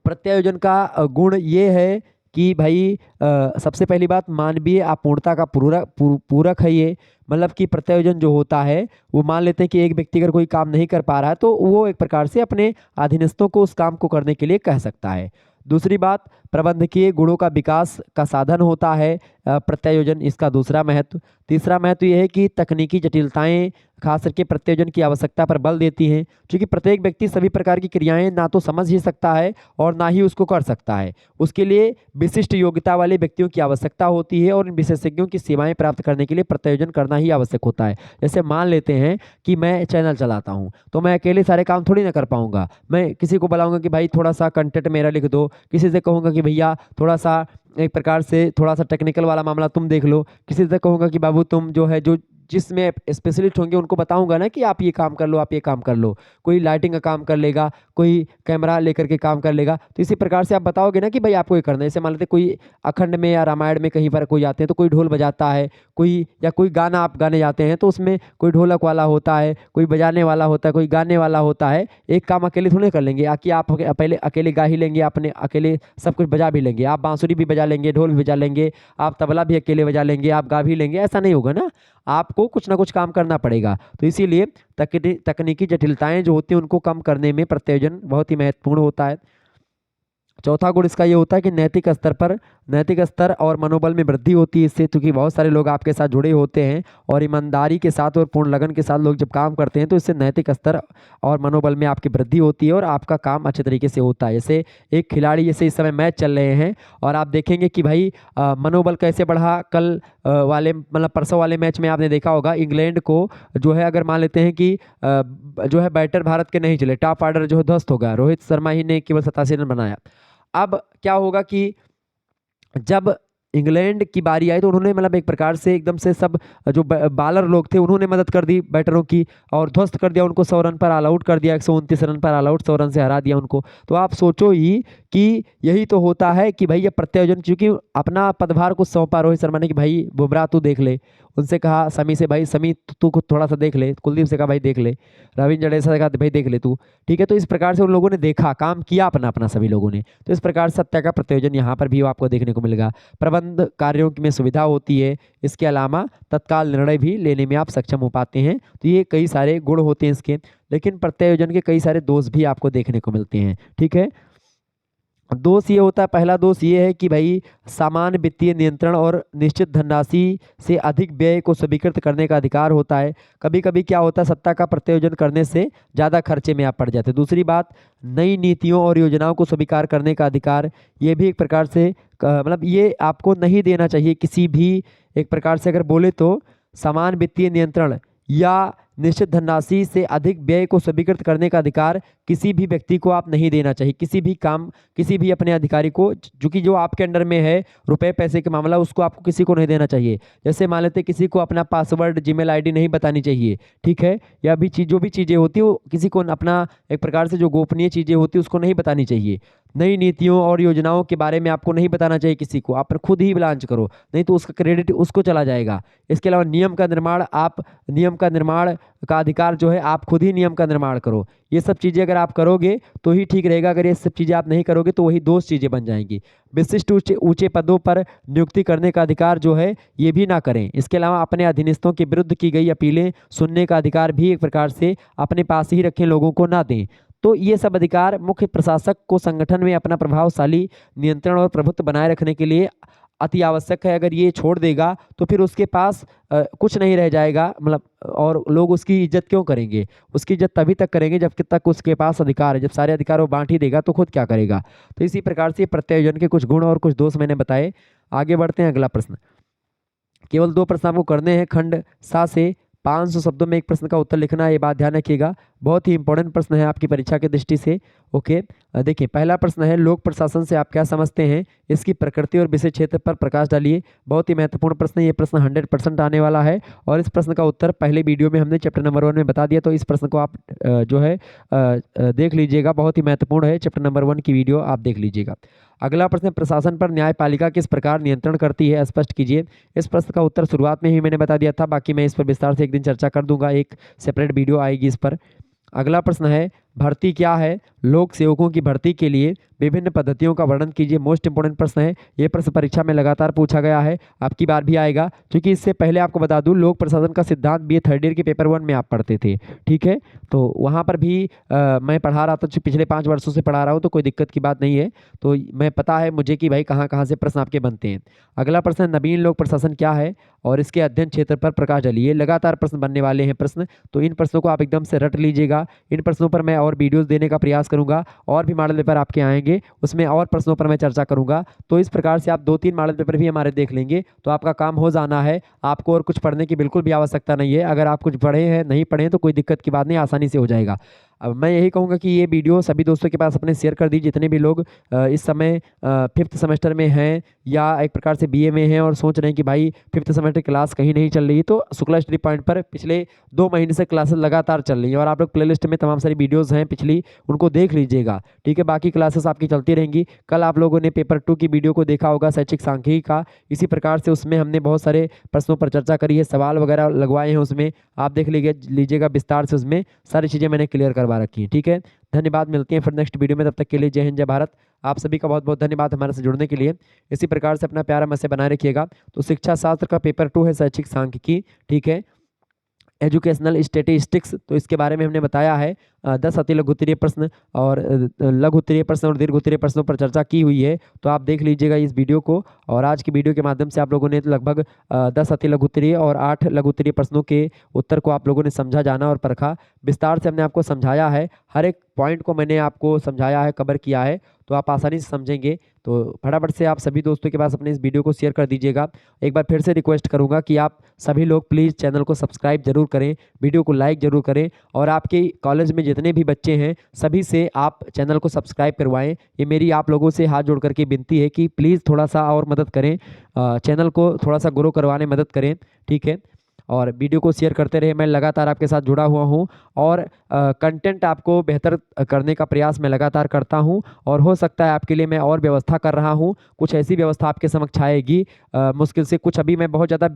प्रत्यायोजन का गुण ये है कि भाई सबसे पहली बात मानवीय अपूर्णता का पूरक है ये, मतलब कि प्रत्यायोजन जो होता है वो मान लेते हैं कि एक व्यक्ति अगर कोई काम नहीं कर पा रहा है तो वो एक प्रकार से अपने अधीनस्थों को उस काम को करने के लिए कह सकता है। दूसरी बात, प्रबंधकीय गुणों का विकास का साधन होता है प्रत्यायोजन, इसका दूसरा महत्व। तीसरा महत्व यह है कि तकनीकी जटिलताएं खास करके प्रत्यायोजन की आवश्यकता पर बल देती हैं, क्योंकि प्रत्येक व्यक्ति सभी प्रकार की क्रियाएं ना तो समझ ही सकता है और ना ही उसको कर सकता है। उसके लिए विशिष्ट योग्यता वाले व्यक्तियों की आवश्यकता होती है और इन विशेषज्ञों की सेवाएं प्राप्त करने के लिए प्रत्यायोजन करना ही आवश्यक होता है। जैसे मान लेते हैं कि मैं चैनल चलाता हूँ, तो मैं अकेले सारे काम थोड़ी ना कर पाऊंगा। मैं किसी को बुलाऊंगा कि भाई थोड़ा सा कंटेंट मेरा लिख दो, किसी से कहूँगा कि भैया थोड़ा सा एक प्रकार से थोड़ा सा टेक्निकल वाला मामला तुम देख लो, किसी से कहूँगा कि बाबू तुम जो है जो जिसमें स्पेशलिस्ट होंगे उनको बताऊंगा ना कि आप ये काम कर लो, आप ये काम कर लो। कोई लाइटिंग का काम कर लेगा, कोई कैमरा लेकर के काम कर लेगा। तो इसी प्रकार से आप बताओगे ना कि भाई आपको ये करना है। जैसे मान लेते कोई अखंड में या रामायण में कहीं पर कोई जाते हैं तो कोई ढोल बजाता है, कोई या कोई गाना आप गाने जाते हैं तो उसमें कोई ढोलक वाला होता है, कोई बजाने वाला होता है, कोई गाने वाला होता है। एक काम अकेले थोड़े कर लेंगे कि आप पहले अकेले गा ही लेंगे, अपने अकेले सब कुछ बजा भी लेंगे। आप बांसुरी भी बजा लेंगे, ढोल भी बजा लेंगे, आप तबला भी अकेले बजा लेंगे, आप गा भी लेंगे, ऐसा नहीं होगा ना। आपको कुछ ना कुछ काम करना पड़ेगा। तो इसीलिए तकनीकी जटिलताएं जो होती हैं उनको कम करने में प्रत्योजन बहुत ही महत्वपूर्ण होता है। चौथा गुण इसका ये होता है कि नैतिक स्तर और मनोबल में वृद्धि होती है इससे, क्योंकि बहुत सारे लोग आपके साथ जुड़े होते हैं और ईमानदारी के साथ और पूर्ण लगन के साथ लोग जब काम करते हैं तो इससे नैतिक स्तर और मनोबल में आपकी वृद्धि होती है और आपका काम अच्छे तरीके से होता है। जैसे एक खिलाड़ी, जैसे इस समय मैच चल रहे हैं और आप देखेंगे कि भाई मनोबल कैसे बढ़ा। कल वाले मतलब परसों वाले मैच में आपने देखा होगा इंग्लैंड को जो है, अगर मान लेते हैं कि जो है बैटर भारत के नहीं चले, टॉप ऑर्डर जो है ध्वस्त हो गया, रोहित शर्मा ही ने केवल 87 रन बनाया। अब क्या होगा कि जब इंग्लैंड की बारी आई तो उन्होंने मतलब एक प्रकार से एकदम से सब जो बॉलर लोग थे उन्होंने मदद कर दी बैटरों की और ध्वस्त कर दिया उनको, 100 रन पर ऑल आउट कर दिया, 129 रन पर ऑल आउट, 100 रन से हरा दिया उनको। तो आप सोचो ही कि यही तो होता है कि भाई ये प्रत्यायोजन, क्योंकि अपना पदभार को सौंपा रोहित शर्मा ने कि भाई बुमराह तू देख ले, उनसे कहा समी से भाई समी तू थोड़ा सा देख ले, कुलदीप से कहा भाई देख ले, रविंद्र जडेजा से कहा भाई देख ले तू, ठीक है। तो इस प्रकार से उन लोगों ने देखा, काम किया अपना अपना सभी लोगों ने। तो इस प्रकार सत्ता का प्रत्यायोजन यहाँ पर भी आपको देखने को मिलेगा। प्रबंध कार्यों में सुविधा होती है, इसके अलावा तत्काल निर्णय भी लेने में आप सक्षम हो पाते हैं। तो ये कई सारे गुण होते हैं इसके, लेकिन प्रत्यायोजन के कई सारे दोष भी आपको देखने को मिलते हैं, ठीक है। दोष ये होता है, पहला दोष ये है कि भाई सामान्य वित्तीय नियंत्रण और निश्चित धनराशि से अधिक व्यय को स्वीकृत करने का अधिकार होता है। कभी कभी क्या होता है, सत्ता का प्रत्यायोजन करने से ज़्यादा खर्चे में आप पड़ जाते हैं। दूसरी बात, नई नीतियों और योजनाओं को स्वीकार करने का अधिकार, ये भी एक प्रकार से मतलब ये आपको नहीं देना चाहिए किसी भी एक प्रकार से। अगर बोले तो समान वित्तीय नियंत्रण या निश्चित धनराशि से अधिक व्यय को स्वीकृत करने का अधिकार किसी भी व्यक्ति को आप नहीं देना चाहिए, किसी भी काम, किसी भी अपने अधिकारी को, क्योंकि जो आपके अंडर में है रुपए पैसे का मामला उसको आपको किसी को नहीं देना चाहिए। जैसे मान लेते किसी को अपना पासवर्ड, जीमेल आईडी नहीं बतानी चाहिए, ठीक है, या भी जो भी चीज़ें होती है वो किसी को अपना एक प्रकार से जो गोपनीय चीज़ें होती है उसको नहीं बतानी चाहिए। नई नीतियों और योजनाओं के बारे में आपको नहीं बताना चाहिए किसी को, आप खुद ही लॉन्च करो, नहीं तो उसका क्रेडिट उसको चला जाएगा। इसके अलावा नियम का निर्माण का अधिकार जो है, आप खुद ही नियम का निर्माण करो। ये सब चीज़ें अगर आप करोगे तो ही ठीक रहेगा, अगर ये सब चीज़ें आप नहीं करोगे तो वही दोष चीज़ें बन जाएंगी। विशिष्ट ऊंचे पदों पर नियुक्ति करने का अधिकार जो है ये भी ना करें। इसके अलावा अपने अधीनस्थों के विरुद्ध की गई अपीलें सुनने का अधिकार भी एक प्रकार से अपने पास ही रखें, लोगों को ना दें। तो ये सब अधिकार मुख्य प्रशासक को संगठन में अपना प्रभावशाली नियंत्रण और प्रभुत्व बनाए रखने के लिए अति आवश्यक है। अगर ये छोड़ देगा तो फिर उसके पास कुछ नहीं रह जाएगा, मतलब और लोग उसकी इज्जत क्यों करेंगे? उसकी इज्जत तभी तक करेंगे जब तक उसके पास अधिकार है। जब सारे अधिकार वो बांट ही देगा तो खुद क्या करेगा? तो इसी प्रकार से प्रत्यायोजन के कुछ गुण और कुछ दोष मैंने बताए। आगे बढ़ते हैं, अगला प्रश्न। केवल 2 प्रश्न आपको करने हैं खंड 7 से। 500 शब्दों में एक प्रश्न का उत्तर लिखना है, ये बात ध्यान रखिएगा, बहुत ही इंपॉर्टेंट प्रश्न है आपकी परीक्षा की दृष्टि से। ओके, देखिए पहला प्रश्न है, लोक प्रशासन से आप क्या समझते हैं? इसकी प्रकृति और विषय क्षेत्र पर प्रकाश डालिए। बहुत ही महत्वपूर्ण प्रश्न है, ये प्रश्न 100% आने वाला है और इस प्रश्न का उत्तर पहले वीडियो में हमने चैप्टर नंबर 1 में बता दिया। तो इस प्रश्न को आप जो है देख लीजिएगा, बहुत ही महत्वपूर्ण है, चैप्टर नंबर 1 की वीडियो आप देख लीजिएगा। अगला प्रश्न, प्रशासन पर न्यायपालिका किस प्रकार नियंत्रण करती है, स्पष्ट कीजिए। इस प्रश्न का उत्तर शुरुआत में ही मैंने बता दिया था, बाकी मैं इस पर विस्तार से एक दिन चर्चा कर दूंगा, एक सेपरेट वीडियो आएगी इस पर। अगला प्रश्न है, भर्ती क्या है? लोक सेवकों की भर्ती के लिए विभिन्न पद्धतियों का वर्णन कीजिए। मोस्ट इंपोर्टेंट प्रश्न है, ये प्रश्न परीक्षा में लगातार पूछा गया है, आपकी बार भी आएगा। क्योंकि इससे पहले आपको बता दूं, लोक प्रशासन का सिद्धांत BA थर्ड ईयर के पेपर 1 में आप पढ़ते थे, ठीक है। तो वहाँ पर भी मैं पढ़ा रहा था, पिछले 5 वर्षों से पढ़ा रहा हूँ, तो कोई दिक्कत की बात नहीं है। तो मैं पता है मुझे कि भाई कहाँ कहाँ से प्रश्न आपके बनते हैं। अगला प्रश्न, नवीन लोक प्रशासन क्या है और इसके अध्ययन क्षेत्र पर प्रकाश डालिए। लगातार प्रश्न बनने वाले हैं प्रश्न, तो इन प्रश्नों को आप एकदम से रट लीजिएगा। इन प्रश्नों पर मैं और वीडियोस देने का प्रयास करूंगा, और भी मॉडल पेपर आपके आएंगे, उसमें और प्रश्नों पर मैं चर्चा करूंगा। तो इस प्रकार से आप 2-3 मॉडल पेपर भी हमारे देख लेंगे तो आपका काम हो जाना है। आपको और कुछ पढ़ने की बिल्कुल भी आवश्यकता नहीं है। अगर आप कुछ पढ़े हैं, नहीं पढ़े हैं, तो कोई दिक्कत की बात नहीं, आसानी से हो जाएगा। अब मैं यही कहूँगा कि ये वीडियो सभी दोस्तों के पास अपने शेयर कर दीजिए, जितने भी लोग इस समय 5th सेमेस्टर में हैं या एक प्रकार से बीए में हैं और सोच रहे हैं कि भाई 5th सेमेस्टर क्लास कहीं नहीं चल रही, तो शुक्ला स्टडी पॉइंट पर पिछले 2 महीने से क्लासेस लगातार चल रही हैं और आप लोग प्लेलिस्ट में तमाम सारी वीडियोस हैं पिछली, उनको देख लीजिएगा। ठीक है, बाकी क्लासेस आपकी चलती रहेंगी। कल आप लोगों ने पेपर 2 की वीडियो को देखा होगा, शैक्षिक सांख्यिकी का। इसी प्रकार से उसमें हमने बहुत सारे प्रश्नों पर चर्चा करी है, सवाल वगैरह लगवाए हैं उसमें, आप देख लीजिएगा विस्तार से, उसमें सारी चीज़ें मैंने क्लियर करवा रखी हैं। ठीक है, धन्यवाद, मिलते हैं फिर नेक्स्ट वीडियो में, तब तक के लिए जय हिंद जय भारत। आप सभी का बहुत बहुत धन्यवाद हमारे से जुड़ने के लिए। इसी प्रकार से अपना प्यारा मैसेज बनाए रखिएगा। तो शिक्षा शास्त्र का पेपर 2 है शैक्षिक सांख्यिकी, ठीक है, एजुकेशनल स्टैटिस्टिक्स, तो इसके बारे में हमने बताया है 10 अति लघु उत्तरीय प्रश्न और लघु उत्तरीय प्रश्न और दीर्घ उत्तरीय प्रश्नों पर चर्चा की हुई है, तो आप देख लीजिएगा इस वीडियो को। और आज की वीडियो के माध्यम से आप लोगों ने लगभग 10 अति लघु उत्तरीय और 8 लघु उत्तरीय प्रश्नों के उत्तर को आप लोगों ने समझा, जाना और परखा। विस्तार से हमने आपको समझाया है, हर एक पॉइंट को मैंने आपको समझाया है, कवर किया है, तो आप आसानी से समझेंगे। तो फटाफट से आप सभी दोस्तों के पास अपने इस वीडियो को शेयर कर दीजिएगा। एक बार फिर से रिक्वेस्ट करूंगा कि आप सभी लोग प्लीज़ चैनल को सब्सक्राइब जरूर करें, वीडियो को लाइक जरूर करें, और आपके कॉलेज में जितने भी बच्चे हैं सभी से आप चैनल को सब्सक्राइब करवाएं। ये मेरी आप लोगों से हाथ जोड़ करके विनती है कि प्लीज़ थोड़ा सा और मदद करें, चैनल को थोड़ा सा ग्रो करवाने मदद करें। ठीक है, और वीडियो को शेयर करते रहे। मैं लगातार आपके साथ जुड़ा हुआ हूं और कंटेंट आपको बेहतर करने का प्रयास मैं लगातार करता हूं, और हो सकता है आपके लिए मैं और व्यवस्था कर रहा हूं, कुछ ऐसी व्यवस्था आपके समक्ष आएगी मुश्किल से। कुछ अभी मैं बहुत ज़्यादा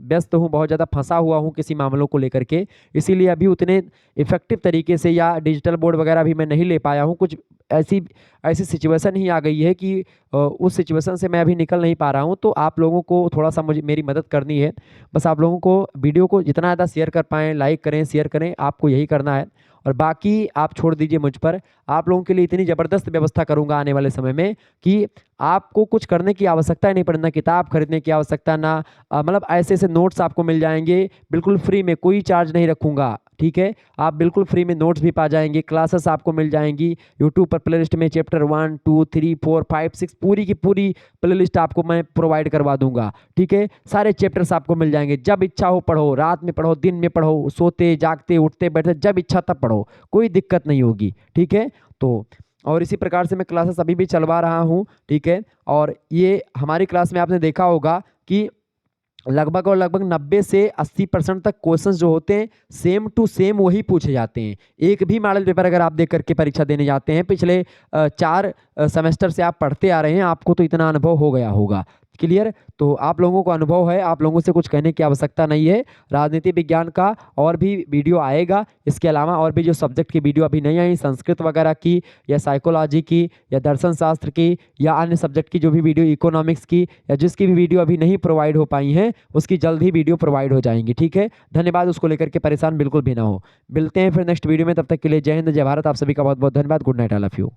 व्यस्त हूं, बहुत ज़्यादा फंसा हुआ हूं किसी मामलों को लेकर के, इसीलिए अभी उतने इफेक्टिव तरीके से या डिजिटल बोर्ड वगैरह भी मैं नहीं ले पाया हूँ। कुछ ऐसी ऐसी सिचुएशन ही आ गई है कि उस सिचुएशन से मैं अभी निकल नहीं पा रहा हूँ। तो आप लोगों को थोड़ा सा मेरी मदद करनी है। बस आप लोगों को वीडियो को जितना ज़्यादा शेयर कर पाएँ, लाइक करें, शेयर करें, आपको यही करना है। और बाकी आप छोड़ दीजिए मुझ पर। आप लोगों के लिए इतनी ज़बरदस्त व्यवस्था करूंगा आने वाले समय में कि आपको कुछ करने की आवश्यकता ही नहीं पड़े, ना किताब खरीदने की आवश्यकता, ना मतलब ऐसे ऐसे नोट्स आपको मिल जाएंगे बिल्कुल फ्री में, कोई चार्ज नहीं रखूंगा। ठीक है, आप बिल्कुल फ्री में नोट्स भी पा जाएंगे, क्लासेस आपको मिल जाएंगी यूट्यूब पर प्लेलिस्ट में। चैप्टर 1, 2, 3, 4, 5, 6 पूरी की पूरी प्लेलिस्ट आपको मैं प्रोवाइड करवा दूंगा। ठीक है, सारे चैप्टर्स आपको मिल जाएंगे, जब इच्छा हो पढ़ो, रात में पढ़ो, दिन में पढ़ो, सोते जागते उठते बैठते जब इच्छा तब पढ़ो, कोई दिक्कत नहीं होगी। ठीक है, तो और इसी प्रकार से मैं क्लासेस अभी भी चलवा रहा हूँ। ठीक है, और ये हमारी क्लास में आपने देखा होगा कि लगभग 90 से 80% तक क्वेश्चंस जो होते हैं सेम टू सेम वही पूछे जाते हैं। एक भी मॉडल पेपर अगर आप देख करके परीक्षा देने जाते हैं, पिछले 4 सेमेस्टर से आप पढ़ते आ रहे हैं, आपको तो इतना अनुभव हो गया होगा। क्लियर, तो आप लोगों को अनुभव है, आप लोगों से कुछ कहने की आवश्यकता नहीं है। राजनीति विज्ञान का और भी वीडियो आएगा, इसके अलावा और भी जो सब्जेक्ट की वीडियो अभी नहीं आई, संस्कृत वगैरह की या साइकोलॉजी की या दर्शन शास्त्र की या अन्य सब्जेक्ट की जो भी वीडियो, इकोनॉमिक्स की या जिसकी भी वीडियो अभी नहीं प्रोवाइड हो पाई हैं, उसकी जल्द ही वीडियो प्रोवाइड हो जाएंगी। ठीक है, धन्यवाद, उसको लेकर के परेशान बिल्कुल भी ना हो। मिलते हैं फिर नेक्स्ट वीडियो में, तब तक के लिए जय हिंद जय भारत। आप सभी का बहुत बहुत धन्यवाद। Good night, I love you.